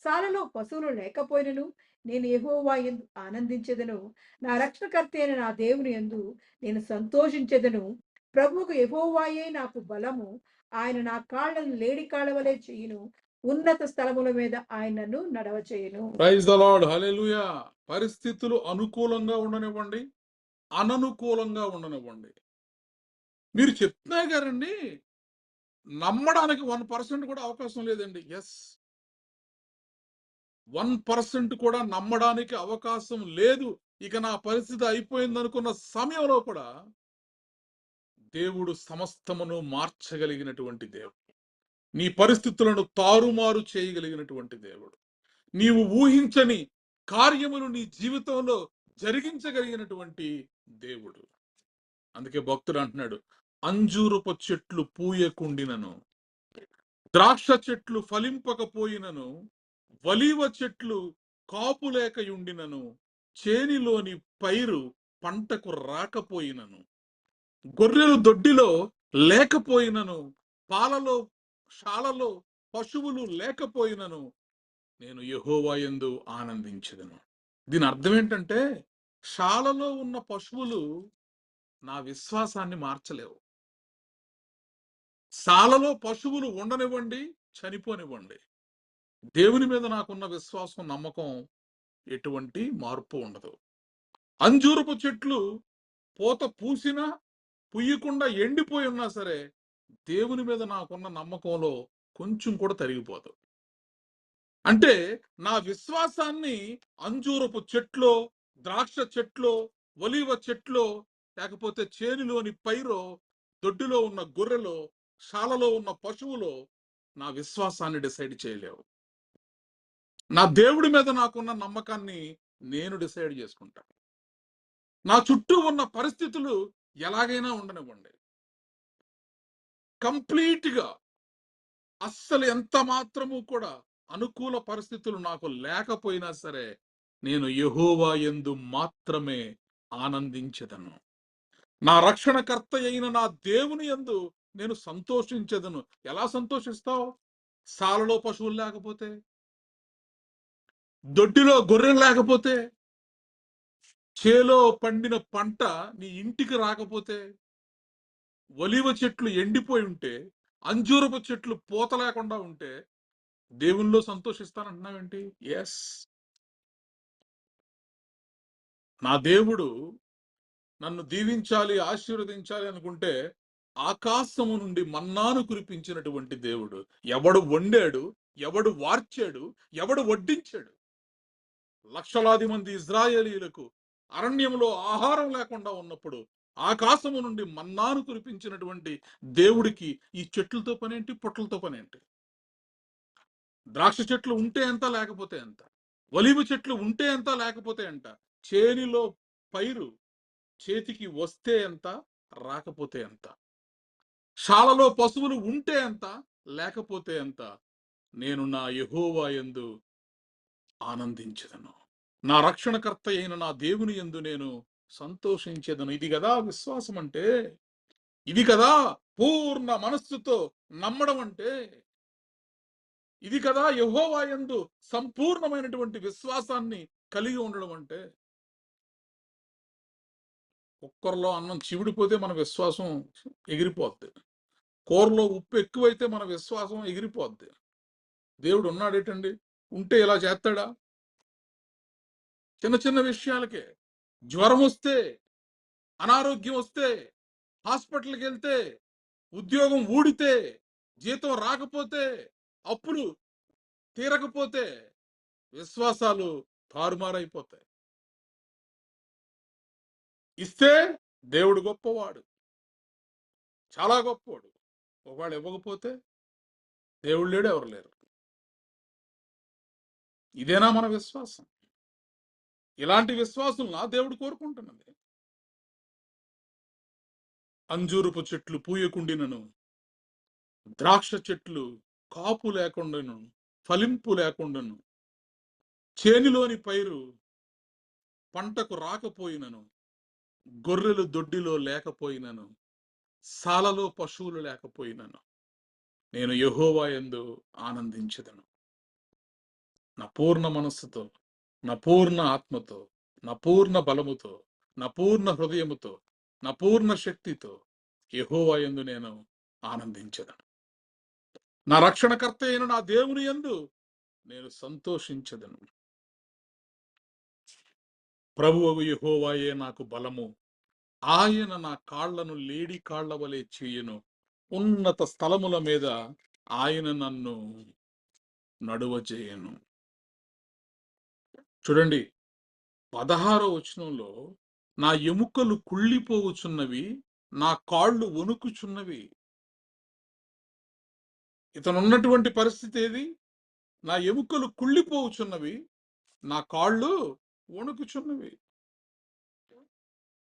సాలలో పశువులు లేకపోయినను, నేను యెహోవా యందు ఆనందించెదను. నా రక్షణకర్త అయిన నా దేవుని యందు నేను సంతోషించెదను. ప్రభువుకు యెహోవాయే నాకు బలము. ఆయన నా కాళ్ళను లేడి కాళ్ళ వలె చేయును. ఉన్నత స్థలముల మీద ఆయన నన్ను నడవచేయును. ప్రైజ్ ద లార్డ్, హల్లెలూయా. పరిస్థితులు అనుకూలంగా ఉండనివ్వండి, అననుకూలంగా ఉండనివ్వండి, మీరు చెప్తున్నా గారండి, నమ్మడానికి 1% కూడా అవకాశం లేదండి. ఎస్, 1% కూడా నమ్మడానికి అవకాశం లేదు. ఇక నా పరిస్థితి అయిపోయింది అనుకున్న సమయంలో కూడా దేవుడు సమస్తమును మార్చగలిగినటువంటి దేవుడు. నీ పరిస్థితులను తారుమారు చేయగలిగినటువంటి దేవుడు. నీవు ఊహించని కార్యములు నీ జీవితంలో జరిగించగలిగినటువంటి దేవుడు. అందుకే భక్తుడు అంటున్నాడు, అంజూరపు చెట్లు పూయకుండినను, ద్రాక్ష చెట్లు ఫలింపకపోయినను, ఒలీవ చెట్లు కాపులేకయుండినను, చేనిలోని పైరు పంటకు రాకపోయినను, గొర్రెలు దొడ్డిలో లేకపోయినను, పాలలో శాలలో పశువులు లేకపోయినను, నేను యెహోవా యందు ఆనందించెదను. దీని అర్థం ఏంటంటే, శాలలో ఉన్న పశువులు నా విశ్వాసాన్ని మార్చలేవు. శాలలో పశువులు ఉండనివ్వండి, చనిపోనివ్వండి, దేవుని మీద నాకున్న విశ్వాసం, నమ్మకం ఎటువంటి మార్పు ఉండదు. అంజూరపు చెట్లు పూత పూసినా పుయ్యకుండా ఎండిపోయి ఉన్నా సరే, దేవుని మీద నాకున్న నమ్మకంలో కొంచెం కూడా తరిగిపోదు. అంటే నా విశ్వాసాన్ని అంజూరపు చెట్లో, ద్రాక్ష చెట్లో, ఒలీవ చెట్లో, లేకపోతే చేనులోని పైరో, దొడ్డిలో ఉన్న గొర్రెలో, శాలలో ఉన్న పశువులో నా విశ్వాసాన్ని డిసైడ్ చేయలేవు. నా దేవుడి మీద నాకున్న నమ్మకాన్ని నేను డిసైడ్ చేసుకుంటా. నా చుట్టూ ఉన్న పరిస్థితులు ఎలాగైనా ఉండనివ్వండి, కంప్లీట్‌గా అస్సలు ఎంత మాత్రము కూడా అనుకూల పరిస్థితులు నాకు లేకపోయినా సరే, నేను యెహోవా యందు మాత్రమే ఆనందించెదను. నా రక్షణకర్త అయిన నా దేవుని యందు నేను సంతోషించెదను. ఎలా సంతోషిస్తావు? సాలలో పశువులు లేకపోతే, దొడ్డిలో గొర్రెలు లేకపోతే, చేలో పండిన పంట నీ ఇంటికి రాకపోతే, ఒలీవ చెట్లు ఎండిపోయి ఉంటే, అంజూరపు చెట్లు పూత లేకుండా ఉంటే, దేవునిలో సంతోషిస్తానంటున్నావేంటి? యెస్. నా దేవుడు నన్ను దీవించాలి, ఆశీర్వదించాలి అనుకుంటే, ఆకాశము నుండి మన్నాను కురిపించినటువంటి దేవుడు. ఎవడు వండాడు, ఎవడు వార్చాడు, ఎవడు వడ్డించాడు. లక్షలాది మంది ఇజ్రాయేలీయులకు అరణ్యంలో ఆహారం లేకుండా ఉన్నప్పుడు, ఆకాశము నుండి మన్నాను కురిపించినటువంటి దేవుడికి ఈ చెట్లతో పనేంటి? పుట్టలతో పనేంటి? ద్రాక్ష చెట్లు ఉంటే ఎంత? లేకపోతే ఎంత? ఒలీవ చెట్లు ఉంటే ఎంత? లేకపోతే ఎంత? చేనిలో పైరు చేతికి వస్తే ఎంత? రాకపోతే ఎంత? శాలలో పశువులు ఉంటే ఎంత? లేకపోతే ఎంత? నేను నా యెహోవా యందు ఆనందించెదను. నా రక్షణకర్త అయిన నా దేవుని యందు నేను సంతోషించెదను. ఇది గదా విశ్వాసం అంటే. ఇది కదా పూర్ణ మనస్సుతో నమ్మడం అంటే. ఇది కదా యెహోవా యందు సంపూర్ణమైనటువంటి విశ్వాసాన్ని కలిగి ఉండడం అంటే. కుక్కర్లో అన్నం చివిడిపోతే మన విశ్వాసం ఎగిరిపోద్ది. కూరలో ఉప్పు ఎక్కువైతే మన విశ్వాసం ఎగిరిపోద్ది. దేవుడు ఉన్నాడేటండి? ఉంటే ఇలా చేస్తాడా? చిన్న చిన్న విషయాలకే జ్వరం వస్తే, అనారోగ్యం వస్తే, హాస్పిటల్‌కి వెళ్తే, ఉద్యోగం ఊడితే, జీతం రాకపోతే, అప్పులు తీరకపోతే విశ్వాసాలు తారుమారైపోతాయి. ఇస్తే దేవుడు గొప్పవాడు. చాలా గొప్పోడు. ఒకవేళ ఇవ్వకపోతే దేవుడు లేడు, ఎవరు లేరు. ఇదేనా మన విశ్వాసం? ఇలాంటి విశ్వాసులనా దేవుడు కోరుకుంటున్నది? అంజూరపు చెట్లు పూయకుండినను, ద్రాక్ష చెట్లు కాపు లేకుండాను, ఫలింపు లేకుండాను, చేనిలోని పైరు పంటకు రాకపోయినను, గొర్రెలు దొడ్డిలో లేకపోయినను, సాలలో పశువులు లేకపోయినను, నేను యెహోవా యందు ఆనందించెదను. నా పూర్ణ మనస్సుతో, నా పూర్ణ ఆత్మతో, నా పూర్ణ బలముతో, నా పూర్ణ హృదయముతో, నా పూర్ణ శక్తితో యెహోవా యందు నేను ఆనందించెదను. నా రక్షణకర్త అయిన నా దేవుని యందు నేను సంతోషించెదను. ప్రభువగు యెహోవాయే నాకు బలము. ఆయన నా కాళ్లను లేడి కాళ్ల వలె చేయును. ఉన్నత స్థలముల మీద ఆయన నన్ను నడువజేయును. చూడండి, 16వ వచనంలో నా ఎముకలు కుళ్ళిపోవుచున్నవి, నా కాళ్ళు వణుకుచున్నవి. ఇతనున్నటువంటి పరిస్థితి ఏది? నా ఎముకలు కుళ్ళిపోవుచున్నవి, నా కాళ్ళు వణుకుచున్నవి.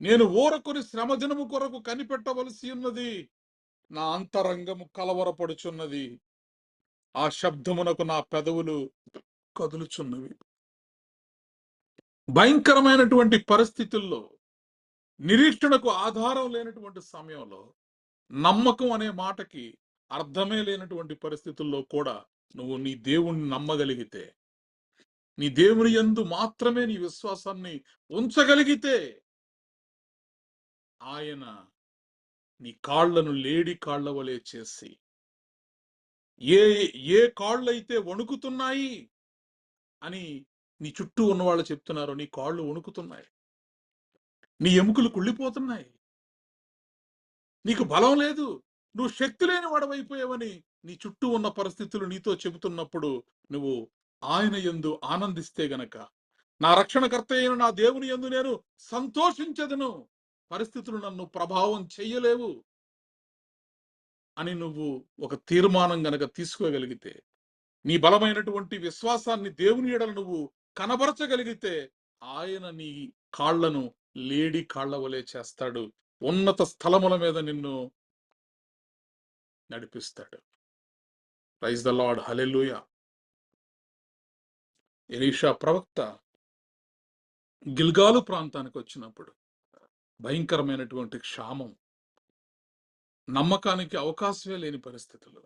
నేను ఊరకొని శ్రమదినము కొరకు కనిపెట్టవలసి ఉన్నది. నా అంతరంగము కలవరపడుచున్నది. ఆ శబ్దమునకు నా పెదవులు కదులుచున్నవి. భయంకరమైనటువంటి పరిస్థితుల్లో, నిరీక్షణకు ఆధారం లేనటువంటి సమయంలో, నమ్మకం అనే మాటకి అర్థమే లేనటువంటి పరిస్థితుల్లో కూడా నువ్వు నీ దేవుణ్ణి నమ్మగలిగితే, నీ దేవుని యందు మాత్రమే నీ విశ్వాసాన్ని ఉంచగలిగితే, ఆయన నీ కాళ్లను లేడి కాళ్ల వలె చేసి, ఏ ఏ కాళ్ళైతే వణుకుతున్నాయి అని నీ చుట్టూ ఉన్నవాళ్ళు చెప్తున్నారో, నీ కాళ్ళు వణుకుతున్నాయి, నీ ఎముకలు కుళ్ళిపోతున్నాయి, నీకు బలం లేదు, నువ్వు శక్తి లేని వాడవైపోయావని నీ చుట్టూ ఉన్న పరిస్థితులు నీతో చెబుతున్నప్పుడు నువ్వు ఆయన యందు ఆనందిస్తే గనక, నా రక్షణకర్త అయిన నా దేవుని యందు నేను సంతోషించదును, పరిస్థితులు నన్ను ప్రభావం చెయ్యలేవు అని నువ్వు ఒక తీర్మానం గనక తీసుకోగలిగితే, నీ బలమైనటువంటి విశ్వాసాన్ని దేవుని ఎడల నువ్వు కనబరచగలిగితే, ఆయన నీ కాళ్లను లేడి కాళ్ల వలె చేస్తాడు. ఉన్నత స్థలముల మీద నిన్ను నడిపిస్తాడు. Praise the Lord. Hallelujah. Elisha ప్రవక్త గిల్గాలు ప్రాంతానికి వచ్చినప్పుడు భయంకరమైనటువంటి క్షామం, నమ్మకానికి అవకాశమే లేని పరిస్థితులు,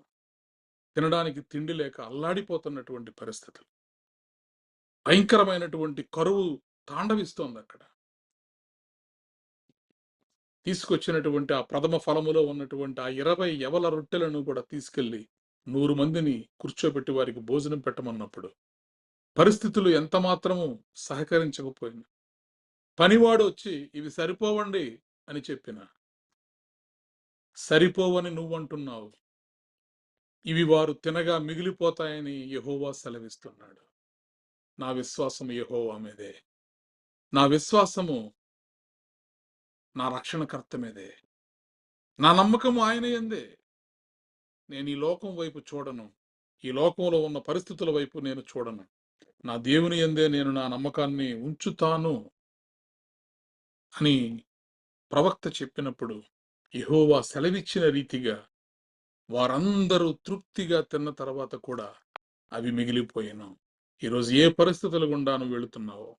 తినడానికి తిండి లేక అల్లాడిపోతున్నటువంటి పరిస్థితులు, భయంకరమైనటువంటి కరువు తాండవిస్తోంది అక్కడ. తీసుకొచ్చినటువంటి ఆ ప్రథమ ఫలములో ఉన్నటువంటి ఆ 20 యవల రొట్టెలను కూడా తీసుకెళ్లి 100 మందిని కూర్చోబెట్టి వారికి భోజనం పెట్టమన్నప్పుడు పరిస్థితులు ఎంత మాత్రము సహకరించకపోయినా, పనివాడు వచ్చి ఇవి సరిపోవండి అని చెప్పిన, సరిపోవని నువ్వంటున్నావు, ఇవి వారు తినగా మిగిలిపోతాయని యెహోవా సెలవిస్తున్నాడు. నా విశ్వాసము యెహోవా మీదే, నా విశ్వాసము నా రక్షణకర్త మీదే, నా నమ్మకము ఆయన యందే. నేను ఈ లోకం వైపు చూడను, ఈ లోకంలో ఉన్న పరిస్థితుల వైపు నేను చూడను, నా దేవుని యందే నేను నా నమ్మకాన్ని ఉంచుతాను అని ప్రవక్త చెప్పినప్పుడు యెహోవా సెలవిచ్చిన రీతిగా వారందరూ తృప్తిగా తిన్న తర్వాత కూడా అవి మిగిలిపోయాను. ఈరోజు ఏ పరిస్థితుల గుండా నువ్వు వెళుతున్నావో,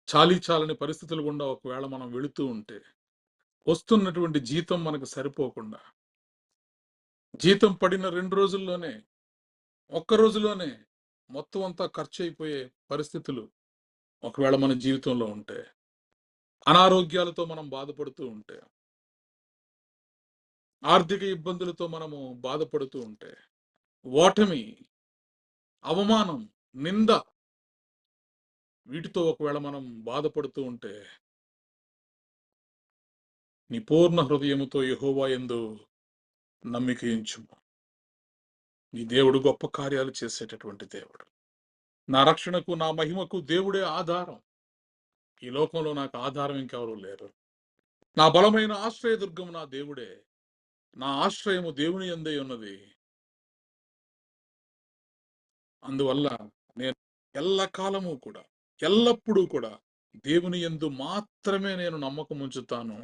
చాలని పరిస్థితుల గుండా ఒకవేళ మనం వెళుతూ ఉంటే, వస్తున్నటువంటి జీతం మనకు సరిపోకుండా, జీతం పడిన 2 రోజుల్లోనే, ఒక్క రోజులోనే మొత్తం అంతా ఖర్చు అయిపోయే పరిస్థితులు ఒకవేళ మన జీవితంలో ఉంటే, అనారోగ్యాలతో మనం బాధపడుతూ ఉంటే, ఆర్థిక ఇబ్బందులతో మనము బాధపడుతూ ఉంటే, ఓటమి, అవమానం, నింద, వీటితో ఒకవేళ మనం బాధపడుతూ ఉంటే, నీ పూర్ణ హృదయముతో యెహోవా యందు నమ్మిక ఉంచుము. నీ దేవుడు గొప్ప కార్యాలు చేసేటటువంటి దేవుడు. నా రక్షణకు, నా మహిమకు దేవుడే ఆధారం. ఈ లోకంలో నాకు ఆధారం ఇంకెవరూ లేరు. నా బలమైన ఆశ్రయదుర్గము నా దేవుడే. నా ఆశ్రయము దేవుని యందే ఉన్నది. అందువల్ల నేను ఎల్లకాలము కూడా, ఎల్లప్పుడూ కూడా దేవుని యందు మాత్రమే నేను నమ్మకం ఉంచుతాను.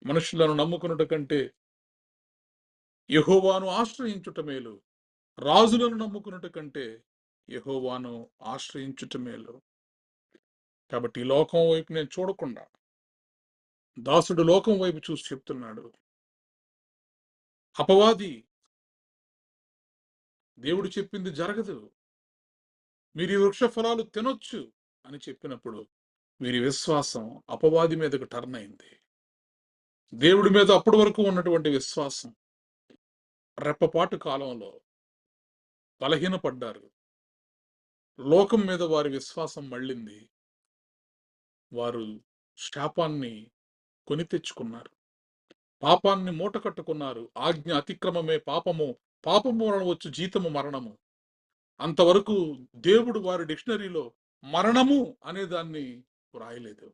మనుషులను నమ్ముకున్నట కంటే యెహోవాను ఆశ్రయించుట మేలు. రాజులను నమ్ముకున్నట కంటే యెహోవాను ఆశ్రయించుట మేలు. కాబట్టి ఈ లోకం వైపు నేను చూడకుండా, దాసుడు లోకం వైపు చూసి చెప్తున్నాడు, అపవాది దేవుడు చెప్పింది జరగదు, మీరు ఈ వృక్ష ఫలాలు తినొచ్చు అని చెప్పినప్పుడు వీరి విశ్వాసం అపవాది మీదకు టర్న్ అయింది. దేవుడి మీద అప్పటి వరకు ఉన్నటువంటి విశ్వాసం రెప్పపాటు కాలంలో బలహీనపడ్డారు. లోకం మీద వారి విశ్వాసం మళ్ళింది. వారు శాపాన్ని కొని తెచ్చుకున్నారు, పాపాన్ని మూట కట్టుకున్నారు. ఆజ్ఞ అతిక్రమమే పాపము, పాపము వలన వచ్చు జీతము మరణము. అంతవరకు దేవుడు వారి డిక్షనరీలో మరణము అనే దాన్ని వ్రాయలేదు.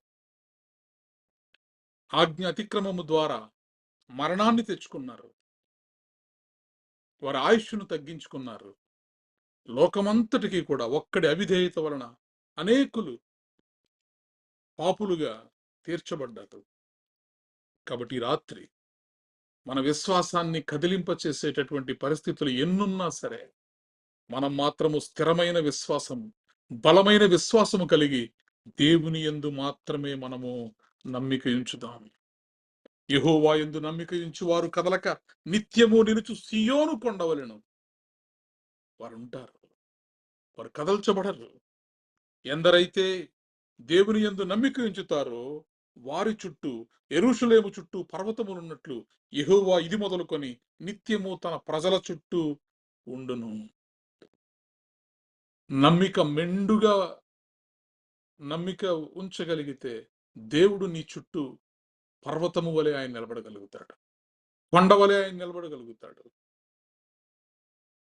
ఆజ్ఞ అతిక్రమము ద్వారా మరణాన్ని తెచ్చుకున్నారు, వారి ఆయుష్ను తగ్గించుకున్నారు. లోకమంతటికి కూడా ఒక్కడి అవిధేయత వలన అనేకులు పాపులుగా తీర్చబడ్డారు. కాబట్టి ఈ రాత్రి మన విశ్వాసాన్ని కదిలింపచేసేటటువంటి పరిస్థితులు ఎన్నున్నా సరే, మనం మాత్రము స్థిరమైన విశ్వాసము, బలమైన విశ్వాసము కలిగి దేవుని యందు మాత్రమే మనము నమ్మిక ఉంచుదాం. యెహోవా యందు నమ్మిక ఉంచు వారు కదలక నిత్యము నిలుచు సియోను కొండవలెను. వారు ఉంటారు, వారు కదల్చబడరు. ఎందరైతే దేవుని యందు నమ్మిక ఉంచుతారో వారి చుట్టూ, యెరూషలేము చుట్టూ పర్వతములున్నట్లు యెహోవా ఇది మొదలుకొని నిత్యము తన ప్రజల చుట్టూ ఉండును. నమ్మిక మెండుగా నమ్మిక ఉంచగలిగితే దేవుడు నీ చుట్టూ పర్వతము వలె ఆయన నిలబడగలుగుతాడు, కొండ వలె ఆయన నిలబడగలుగుతాడు.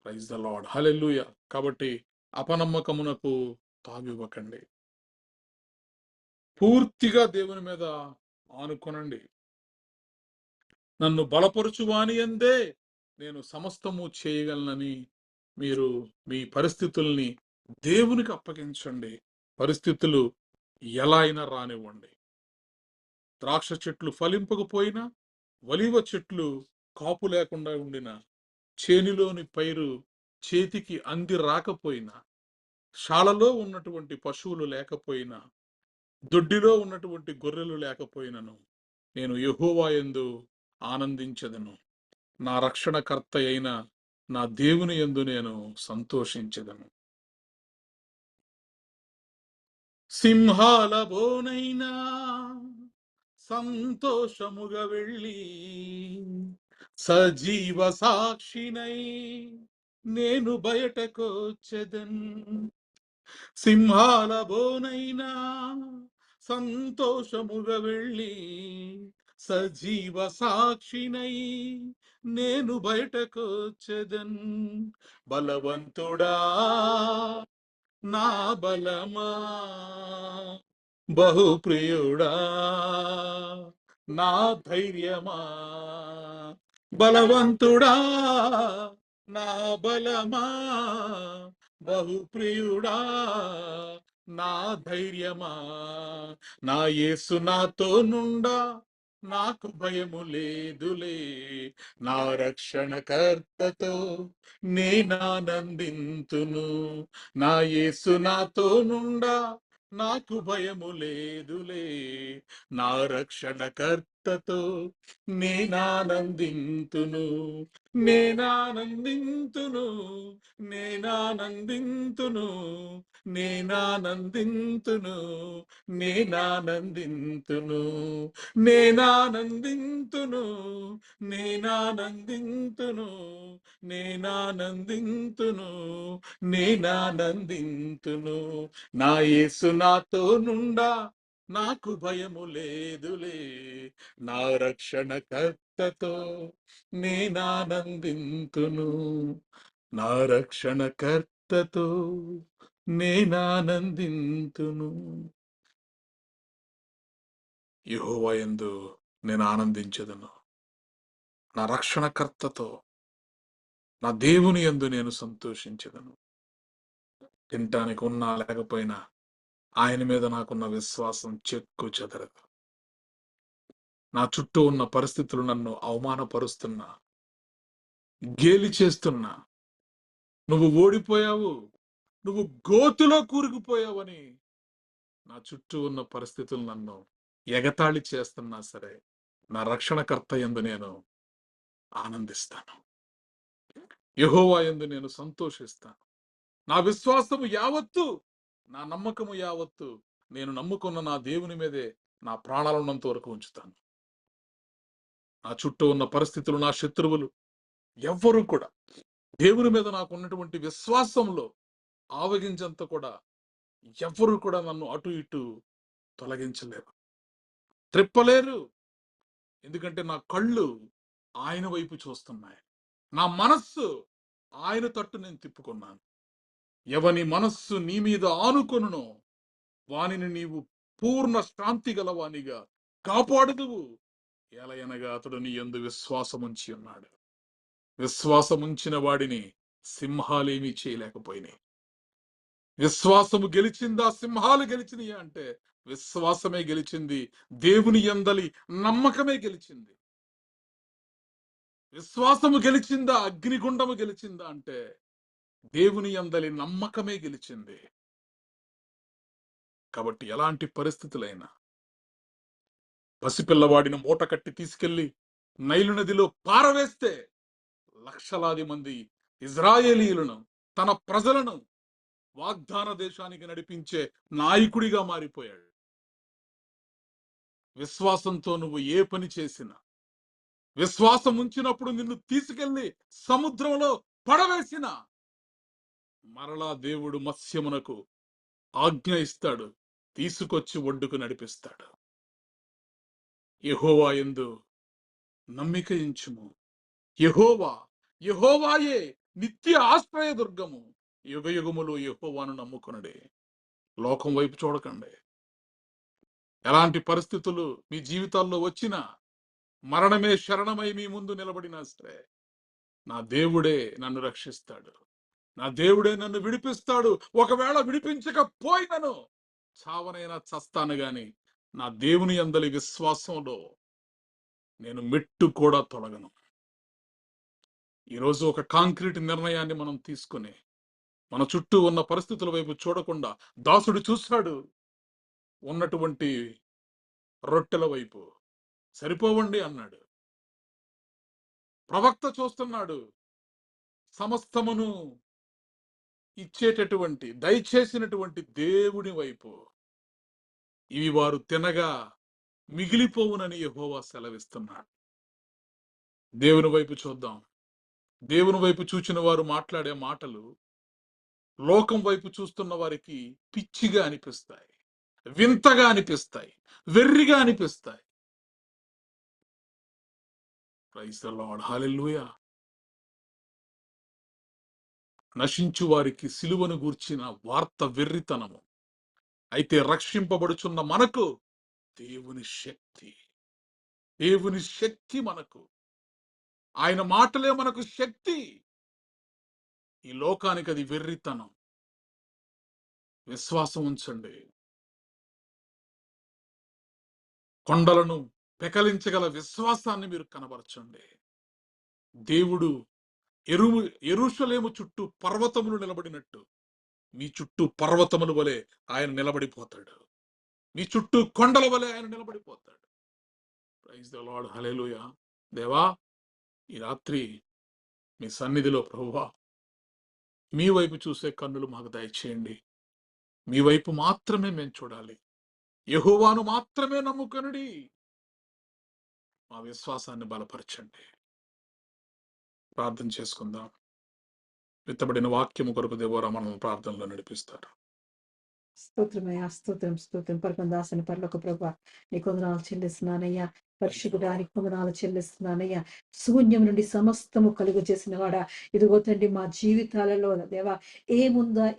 Praise the Lord. హల్లెలూయా. కాబట్టి అపనమ్మకమునకు తావివ్వకండి, పూర్తిగా దేవుని మీద ఆనుకొనండి. నన్ను బలపరుచువాని యందే నేను సమస్తము చేయగలనని మీరు మీ పరిస్థితుల్ని దేవునికి అప్పగించండి. పరిస్థితులు ఎలా అయినా రానివ్వండి. ద్రాక్ష చెట్లు ఫలింపకపోయినా, ఒలీవ చెట్లు కాపు లేకుండా ఉండిన, చేనిలోని పైరు చేతికి అంది రాకపోయినా, శాలలో ఉన్నటువంటి పశువులు లేకపోయినా, దొడ్డిలో ఉన్నటువంటి గొర్రెలు లేకపోయినను, నేను యెహోవా యందు ఆనందించెదను. నా రక్షణకర్త అయిన నా దేవుని యందు నేను సంతోషించెదను. సింహాల బోనైనా సంతోషముగా వెళ్ళి, సజీవ సాక్షినై నేను బయటకొచ్చెదన్. సింహాల బోనైనా సంతోషముగా వెళ్ళి, సజీవ సాక్షినై నేను బయటకొచ్చెదన్. బలవంతుడా నా బలమా, బహుప్రియుడా నా ధైర్యమా, బలవంతుడా నా బలమా, బహుప్రియుడా నా ధైర్యమా, నా యేసు నాతో నుండా నాకు భయము లేదులే. నా రక్షణకర్తతో నేనానందింతును. నా యేసు నాతో నుండా నాకు భయము లేదులే. నా రక్షణకర్తతో నేనానందింతును. నేనానందింతును. నేనానందింతును. నేనానందింతును. నేనానందింతును. నేనానందింతును. నేనానందింతును. నేనానందింతును. నేనానందింతును. నా యేసు నాతో నుండా నాకు భయము లేదులే. నా రక్షణకర్తతో నేనానందింతును. నా రక్షణకర్తతో నేనానందింతును. యెహోవా యందు నేను ఆనందించెదను. నా రక్షణకర్తతో, నా దేవుని యందు నేను సంతోషించెదను. తినటానికి ఉన్నా లేకపోయినా ఆయన మీద నాకున్న విశ్వాసం చెక్కు చెదరదు. నా చుట్టూ ఉన్న పరిస్థితులు నన్ను అవమానపరుస్తున్నా, గేలి చేస్తున్నా, నువ్వు ఓడిపోయావు, నువ్వు గోతులో కూరుకుపోయావని నా చుట్టూ ఉన్న పరిస్థితులు నన్ను ఎగతాళి చేస్తున్నా సరే, నా రక్షణకర్త యందు నేను ఆనందిస్తాను. యెహోవా యందు నేను సంతోషిస్తాను. నా విశ్వాసము యావత్తు, నా నమ్మకము యావత్తు నేను నమ్ముకున్న నా దేవుని మీదే నా ప్రాణాలున్నంత వరకు ఉంచుతాను. నా చుట్టూ ఉన్న పరిస్థితులు, నా శత్రువులు ఎవ్వరూ కూడా దేవుని మీద నాకు ఉన్నటువంటి విశ్వాసంలో ఆవగించంత కూడా ఎవ్వరూ కూడా నన్ను అటు ఇటు తొలగించలేరు, త్రిప్పలేరు. ఎందుకంటే నా కళ్ళు ఆయన వైపు చూస్తున్నాయి. నా మనస్సు ఆయన తట్టు నేను తిప్పుకున్నాను. ఎవని మనస్సు నీ మీద ఆనుకొనునో వానిని నీవు పూర్ణ శాంతి గలవానిగా కాపాడుదువు. ఎలయనగా అతడు నీ యందు విశ్వాసముంచి ఉన్నాడు. విశ్వాసముంచిన వాడిని సింహాలేమీ చేయలేకపోయినాయి. విశ్వాసము గెలిచిందా, సింహాలు గెలిచినాయా అంటే విశ్వాసమే గెలిచింది. దేవుని యందలి నమ్మకమే గెలిచింది. విశ్వాసము గెలిచిందా, అగ్నిగుండము గెలిచిందా అంటే దేవుని యందలి నమ్మకమే గెలిచింది. కాబట్టి ఎలాంటి పరిస్థితులైనా పసిపిల్లవాడిని మూట కట్టి తీసుకెళ్లి నైలు నదిలో పారవేస్తే లక్షలాది మంది ఇజ్రాయేలీయులను, తన ప్రజలను వాగ్దాన దేశానికి నడిపించే నాయకుడిగా మారిపోయాడు. విశ్వాసంతో నువ్వు ఏ పని చేసినా, విశ్వాసం ఉంచినప్పుడు నిన్ను తీసుకెళ్లి సముద్రంలో పడవేసిన మరలా దేవుడు మత్స్యమునకు ఆజ్ఞ ఇస్తాడు, తీసుకొచ్చి ఒడ్డుకు నడిపిస్తాడు. యెహోవా యందు నమ్మిక ఉంచుము. యెహోవాయే నిత్య ఆశ్రయ దుర్గము. యుగయుగములు యెహోవాను నమ్ముకొనుడే. లోకం వైపు చూడకండి. ఎలాంటి పరిస్థితులు మీ జీవితాల్లో వచ్చినా, మరణమే శరణమై మీ ముందు నిలబడినా సరే, నా దేవుడే నన్ను రక్షిస్తాడు. నా దేవుడే నన్ను విడిపిస్తాడు. ఒకవేళ విడిపించకపోయినను చావనైనా చస్తాను గాని నా దేవుని యందలి విశ్వాసంలో నేను మెట్టు కూడా తొలగను. ఈరోజు ఒక కాంక్రీట్ నిర్ణయాన్ని మనం తీసుకొని మన చుట్టూ ఉన్న పరిస్థితుల వైపు చూడకుండా దాసుడు చూస్తాడు ఉన్నటువంటి రొట్టెల వైపు. సరిపోవండి అన్నాడు. ప్రవక్త చూస్తున్నాడు సమస్తమును ఇచ్చేటటువంటి దయచేసినటువంటి దేవుని వైపు. ఇవి వారు తినగా మిగిలిపోవునని యెహోవా సెలవిస్తున్నాడు. దేవుని వైపు చూద్దాం. దేవుని వైపు చూచిన వారు మాట్లాడే మాటలు లోకం వైపు చూస్తున్న వారికి పిచ్చిగా అనిపిస్తాయి, వింతగా అనిపిస్తాయి, వెర్రిగా అనిపిస్తాయి. ప్రైజ్ ద లార్డ్, హల్లెలూయా. నశించు వారికి సిలువను గూర్చిన వార్త వెర్రితనము. అయితే రక్షింపబడుచున్న మనకు దేవుని శక్తి, దేవుని శక్తి మనకు. ఆయన మాటలే మనకు శక్తి. ఈ లోకానికి అది వెర్రితనం. విశ్వాసం ఉంచండి. కొండలను పెకలించగల విశ్వాసాన్ని మీరు కనబరచండి. దేవుడు యెరూషలేము చుట్టూ పర్వతములు నిలబడినట్టు మీ చుట్టూ పర్వతముల వలె ఆయన నిలబడిపోతాడు. మీ చుట్టూ కొండల వలె ఆయన నిలబడిపోతాడు. ప్రైజ్ ద లార్డ్, హల్లెలూయా. దేవా, ఈ రాత్రి మీ సన్నిధిలో ప్రభువా మీ వైపు చూసే కన్నులు మాకు దయచేయండి. మీ వైపు మాత్రమే మేము చూడాలి. యెహోవాను మాత్రమే నమ్ముకొనుడి. మా విశ్వాసాన్ని బలపరచండి. ప్రార్థన చేసుకుందాం. విత్తబడిన వాక్యము కొరకు దేవరా మనల్ని ప్రార్థనలో నడిపిస్తారు. స్తోత్రమయ్యా, స్తోత్రం, స్తోత్రం. పరకందాసని పరలోక ప్రభువా, నీకు వందనాలు చెల్లిస్తున్నానయ్యా. పరిశుద్ధుడానికి వందనాలు చెల్లిస్తున్నానయ్యా. శూన్యం నుండి సమస్తము కలుగు చేసిన వాడా, ఇదిగో తండ్రి మా జీవితాలలో దేవా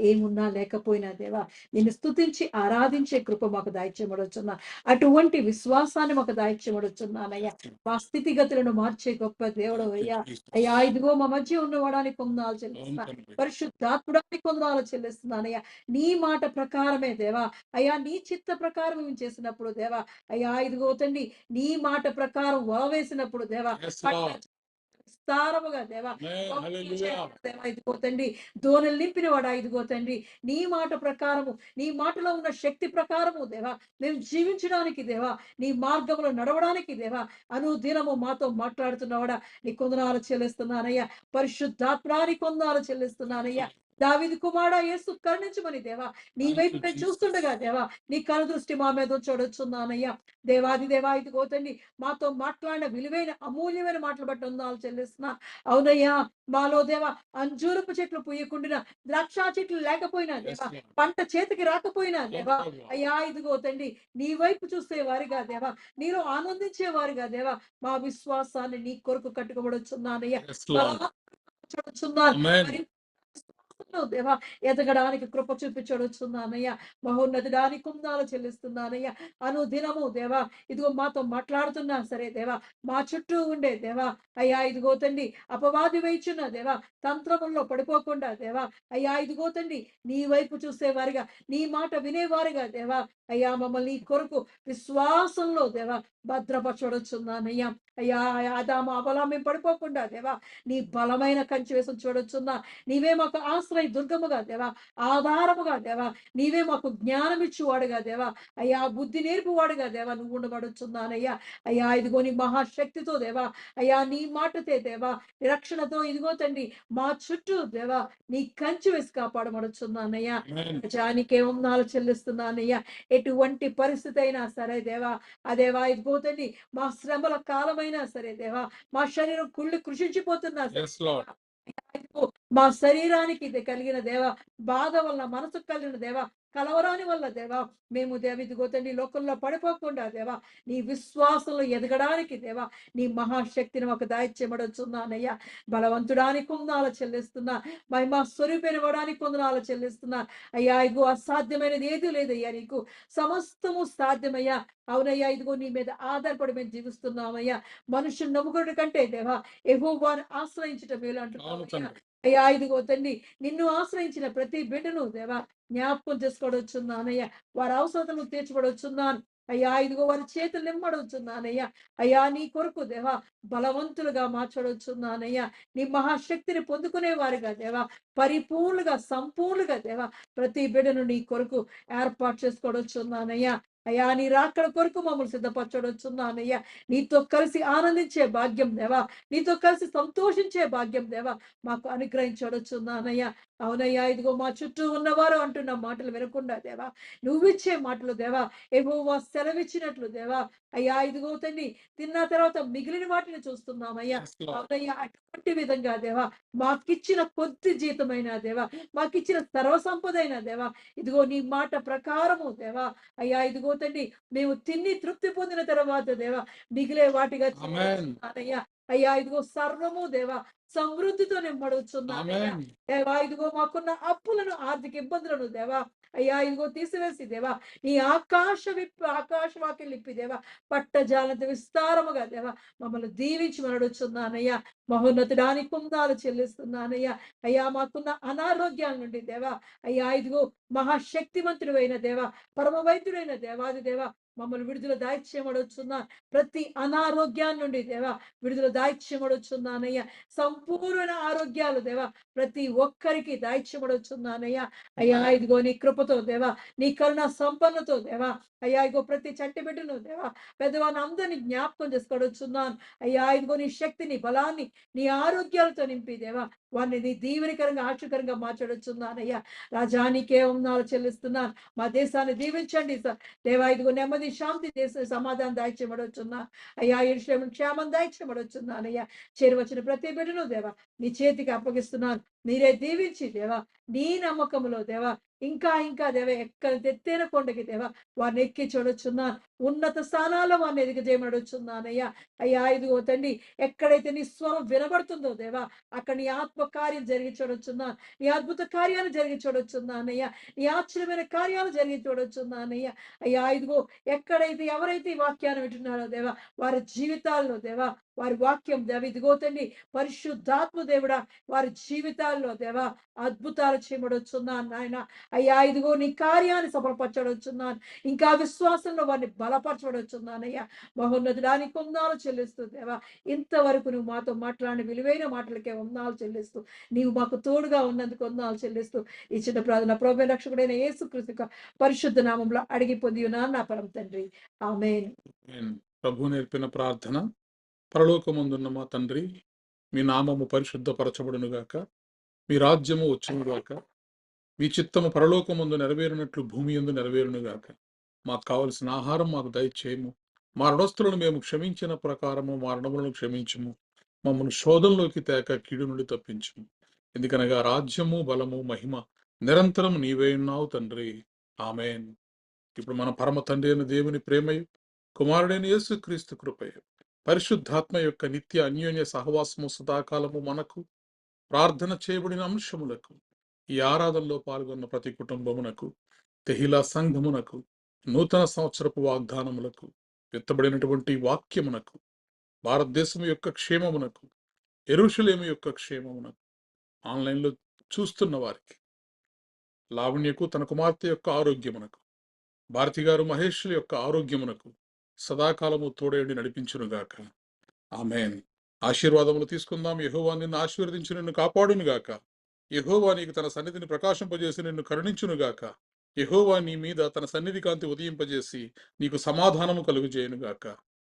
ఏమున్నా లేకపోయినా దేవా నిన్ను స్తుతించి ఆరాధించే కృప మాకు దాయిచ్యమడుచున్నా. అటువంటి విశ్వాసాన్ని మాకు దాయిచ్యమడుచున్నానయ్యా. మా స్థితిగతులను మార్చే గొప్ప దేవుడు అయ్యా. అయ్యా, ఇదిగో మా మధ్య ఉన్నవాడానికి వందనాలు చెల్లిస్తున్నా. పరిశుద్ధాత్ముడానికి వందనాలు చెల్లిస్తున్నానయ్యా. నీ మాట ప్రకారమే దేవా, అయ్యా నీ చిత్త ప్రకారం మేము చేసినప్పుడు దేవా, అయ్యా ఇదిగో తండ్రి నీ మాట ప్రకారం వలవేసినప్పుడు దేవా విస్తారముగా దేవా దేవా ఇదిగో తండ్రి దోనలు నింపిన వాడా, ఇదిగో తండ్రి నీ మాట ప్రకారము, నీ మాటలో ఉన్న శక్తి ప్రకారము దేవా మేము జీవించడానికి దేవా, నీ మార్గంలో నడవడానికి దేవా అనుదినము మాతో మాట్లాడుతున్నవాడా నీ కొందనాలు చెల్లిస్తున్నానయ్యా. పరిశుద్ధాత్మానికి కొందనాలు చెల్లిస్తున్నానయ్యా. దావీదు కుమారుడా యేసు కరుణించమని దేవా నీ వైపు మేము చూస్తుండగా దేవా నీ కనుదృష్టి మా మీద చూడొచ్చున్నానయ్యా. దేవాది దేవా ఇదిగో తండ్రి మాతో మాట్లాడిన విలువైన అమూల్యమైన మాటలు బట్టి వందనాలు చెల్లిస్తున్నా. అవునయ్యా, మాలో దేవా అంజూరపు చెట్లు పూయకుండా, ద్రాక్ష చెట్లు లేకపోయినా దేవా, పంట చేతికి రాకపోయినా దేవా, అయ్యా ఇదిగో తండ్రి నీ వైపు చూసే వారిగా దేవా, నీలో ఆనందించే వారిగా దేవా మా విశ్వాసాన్ని నీ కొరకు కట్టుకోబడుచున్నానయ్యా. దేవా ఎదగడానికి కృప చూపించడుచున్నానయ్యా. మహోన్నతుడానికి కుందాలు చెల్లిస్తున్నానయ్యా. అనుదినము దేవా ఇదిగో మాతో మాట్లాడుతున్నా సరే దేవా, మా చుట్టూ ఉండే దేవా అయ్యా ఇదిగో తండ్రి అపవాది వేయుచున్న దేవా తంత్రముల్లో పడిపోకుండా దేవా, అయ్యా ఇదిగో తండ్రి నీ వైపు చూసేవారిగా, నీ మాట వినేవారిగా దేవా, అయ్యా మమ్మల్ని కొరకు విశ్వాసంలో దేవా భద్రపరచొడొచ్చున్నానయ్యా. అయ్యా ఆదాము అబలా మేము పడిపోకుండా దేవా నీ బలమైన కంచె వేసి చూడొచ్చున్నా. నీవే మాకు ఆశ్రయ దుర్గముగా దేవా, ఆధారముగా దేవా, నీవే మాకు జ్ఞానం ఇచ్చువాడుగా దేవా, అయ్యా బుద్ధి నేర్పువాడుగా దేవా నువ్వు ఉండబడుచున్నానయ్యా. అయ్యా ఇదిగో నీ మహాశక్తితో దేవా, అయ్యా నీ మాటతే దేవా రక్షణతో ఇదిగో తండ్రి మా చుట్టూ దేవా నీ కంచె వేసి కాపాడబడుచున్నానయ్యా. జానికే వందనాలు చెల్లిస్తున్నానయ్యా. ఎటువంటి పరిస్థితి అయినా సరే దేవా, అదేవా ఇదిగో తండ్రి మా శ్రమల కాలమైనా సరే దేవా, మా శరీరం కుళ్ళి కృషించిపోతున్నా సరే మా శరీరానికి ఇది కలిగిన దేవా బాధ వల్ల, మనసుకు కలిగిన దేవా కలవరాని వల్ల దేవా మేము దేవ ఇదిగో తండ్రి లోకంలో పడిపోకుండా దేవా నీ విశ్వాసంలో ఎదగడానికి దేవా నీ మహాశక్తిని ఒక దాయిచ్యమడుచున్నానయ్యా. బలవంతుడానికి కొందనాలు చెల్లిస్తున్నా. మహిమా స్వరూపైన వడానికి కొందనాలు చెల్లిస్తున్నా. అయ్యా ఇదిగో అసాధ్యమైనది ఏది లేదయ్యా, నీకు సమస్తము సాధ్యమయ్యా. అవునయ్యా, ఇదిగో నీ మీద ఆధారపడి మేము జీవిస్తున్నామయ్యా. మనుషుని నమ్ముకున్న కంటే దేవా యెహోవాను ఆశ్రయించటం మేలు అంటున్నామయ్యా. అయ్యా ఇదిగో తండ్రి నిన్ను ఆశ్రయించిన ప్రతి బిడ్డను దేవా జ్ఞాపకం చేసుకోవచ్చున్నానయ్యా. వారి అవసరతను తీర్చబడొచ్చున్నాను. అయ్యా ఇదిగో వారి చేతులు నిమ్మడుచున్నానయ్యా. అయ్యా నీ కొరకు దేవా బలవంతులుగా మార్చడొచ్చున్నానయ్యా. నీ మహాశక్తిని పొందుకునే వారిగా దేవా పరిపూర్ణంగా సంపూర్ణంగా దేవా ప్రతి బిడ్డను నీ కొరకు ఏర్పాటు చేసుకోవడొచ్చున్నానయ్యా. అయ్యా నీ రాకడ కొరకు మమ్మల్ని సిద్ధపరచడొచ్చున్నానయ్యా. నీతో కలిసి ఆనందించే భాగ్యం దేవా, నీతో కలిసి సంతోషించే భాగ్యం దేవా మాకు అనుగ్రహించడొచ్చున్నానయ్యా. అవునయ్యా ఇదిగో మా చుట్టూ ఉన్నవారు అంటున్న మాటలు వినకుండా దేవా నువ్విచ్చే మాటలు దేవా యెహోవా సెలవిచ్చినట్లు దేవా అయ్యా ఇదిగో తండ్రి తిన్న తర్వాత మిగిలిన వాటిని చూస్తున్నామయ్యా. Yes, Lord. అవునయ్యా అటువంటి విధంగా దేవా మాకిచ్చిన కొద్ది జీతమైన దేవా మాకిచ్చిన సర్వ సంపదైన దేవా ఇదిగో నీ మాట ప్రకారము దేవా అయ్యా ఇదిగో తండ్రి మేము తిని తృప్తి పొందిన తర్వాత దేవా మిగిలే వాటిగా Amen. అయ్యా అయ్యా ఇదిగో సర్వము దేవా సమృద్ధితో నింపడుచున్నానయ్యా. Amen. దేవా ఇదిగో మాకున్న అప్పులను ఆర్థిక ఇబ్బందులను దేవా అయ్యా ఇదిగో తీసివేసి దేవా నీ ఆకాశ వాకిలి ఇప్పి దేవా పట్టజాలంత విస్తారముగా దేవా మమ్మల్ని దీవించి మనడుచున్నానయ్యా. మహోన్నతుడానికి కుందాలు చెల్లిస్తున్నానయ్యా. అయ్యా మాకున్న అనారోగ్యాల నుండి దేవా అయ్యా ఇదిగో మహాశక్తివంతుడు అయిన దేవా పరమ వైద్యుడైన దేవాది దేవా మమ్మల్ని విడుదల దాయిచ్చేయమడొచ్చున్నా ప్రతి అనారోగ్యాన్ని నుండి దేవా విడుదల దాయిచ్చేయమడొచ్చున్నానయ్యా. సంపూర్ణ ఆరోగ్యాలు దేవా ప్రతి ఒక్కరికి దాయిచ్చేయమడొచ్చున్నానయ్యా. అయ్యా ఇదిగో నీ కృపతో దేవా నీ కరుణ సంపన్నతో దేవా అయ్యా ఇదిగో ప్రతి చంటి బిడ్డను దేవా పెద్దవాడిని అందరినీ జ్ఞాపకం చేసుకోవచ్చున్నాను. అయ్యా ఇదిగో నీ శక్తిని బలాన్ని నీ ఆరోగ్యాలతో నింపి దేవా వారిని నీ దీవెనకరంగా ఆశకరంగా మార్చడొచ్చున్నానయ్యా. రాజా నీకే వందనాలు చెల్లిస్తున్నాను. మా దేశాన్ని దీవించండి దేవా ఇదిగో నెమ్మది శాంతి దేశ సమాధానం దాయిచ్చేయమడొచ్చున్నా అయ్యా యెరూషలేమును క్షేమం దాయిచ్చేయమడొచ్చున్నానయ్యా. చేరువచ్చిన ప్రతి బిడ్డను దేవా నీ చేతికి అప్పగిస్తున్నాను. మీరే దీవించి దేవా నీ నమ్మకములో దేవా ఇంకా ఇంకా దేవా ఎక్కడ ఎత్తైన కొండకి దేవా వారిని ఎక్కి చూడొచ్చున్నాను. ఉన్నత స్థానాల్లో వారిని ఎదిగజేయమడొచ్చున్నానయ్యా. అయ్యా ఇదిగో తండ్రి ఎక్కడైతే నీ స్వరం వినబడుతుందో దేవా అక్కడ నీ ఆత్మ కార్యం జరిగి చూడొచ్చున్నాను. నీ అద్భుత కార్యాలు జరిగి చూడొచ్చున్నానయ్యా. నీ ఆశ్చర్యమైన కార్యాలు జరిగి చూడొచ్చున్నానయ్యా. అయ్యా ఇదిగో ఎక్కడైతే ఎవరైతే ఈ వాక్యాన్ని వింటున్నారో దేవా వారి జీవితాల్లో దేవా వారి వాక్యం దేవ ఇదిగో తండ్రి పరిశుద్ధాత్మ దేవుడా వారి జీవితాల్లో దేవా అద్భుతాలు చేయమడొచ్చున్నాను నాయన. అయ్యా ఇదిగో నీ కార్యాన్ని సఫలపరచడొచ్చున్నాను. ఇంకా విశ్వాసంలో వారిని బలపరచబడొచ్చున్నానయ్యా. మహోన్నతుడానికి వందనాలు చెల్లిస్తూ దేవా ఇంతవరకు నువ్వు మాతో మాట్లాడిన విలువైన మాటలకే వందనాలు చెల్లిస్తూ నీవు మాకు తోడుగా ఉన్నందుకు వందనాలు చెల్లిస్తూ ఈ చిన్న ప్రార్థన ప్రభువైన రక్షకుడైన యేసుక్రీస్తు యొక్క పరిశుద్ధ నామంలో అడిగి పొంది ఉన్నాను నా పరమ తండ్రి ఆమేన్. Amen. ప్రభు నేర్పిన ప్రార్థన. పరలోకమందున్న మా తండ్రి మీ నామము పరిశుద్ధపరచబడునుగాక, మీ రాజ్యము వచ్చునుగాక, మీ చిత్తము పరలోకమందు నెరవేరినట్లు భూమి యందు నెరవేరునుగాక. మాకు కావలసిన ఆహారం మాకు దయచేయము. మా రుణస్తులను మేము క్షమించిన ప్రకారము మా రుణములను క్షమించము. మమ్మల్ని శోధంలోకి తేక కీడు నుండి తప్పించము. ఎందుకనగా రాజ్యము బలము మహిమ నిరంతరం నీవే ఉన్నావు తండ్రి. ఆమేన్. ఇప్పుడు మన పరమ తండ్రి అయిన దేవుని ప్రేమయు కుమారుడైన యేసుక్రీస్తు కృపయు పరిశుద్ధాత్మ యొక్క నిత్య అన్యోన్య సహవాసము సదాకాలము మనకు ప్రార్థన చేయబడిన అంశములకు ఈ ఆరాధనలో పాల్గొన్న ప్రతి కుటుంబమునకు తెహిలా సంఘమునకు నూతన సంవత్సరపు వాగ్దానములకు ఎత్తబడినటువంటి వాక్యమునకు భారతదేశం యొక్క క్షేమమునకు యెరూషలేము యొక్క క్షేమమునకు ఆన్లైన్లో చూస్తున్న వారికి లావణ్యకు తన కుమార్తె యొక్క ఆరోగ్యమునకు భారతి గారు మహేష్ల యొక్క ఆరోగ్యమునకు సదాకాలము తోడేండి నడిపించునుగాక. ఆమేన్. ఆశీర్వాదములు తీసుకుందాం. యెహోవా నిన్ను ఆశీర్వదించి నిన్ను కాపాడునుగాక. యెహోవా నీకు తన సన్నిధిని ప్రకాశింపజేసి నిన్ను కరుణించునుగాక. యెహోవా నీ మీద తన సన్నిధి కాంతి ఉదయింపజేసి నీకు సమాధానము కలుగుజేయునుగాక.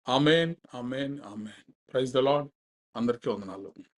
Amen. Amen. Amen. Praise the Lord. అందరికీ వందనాలు.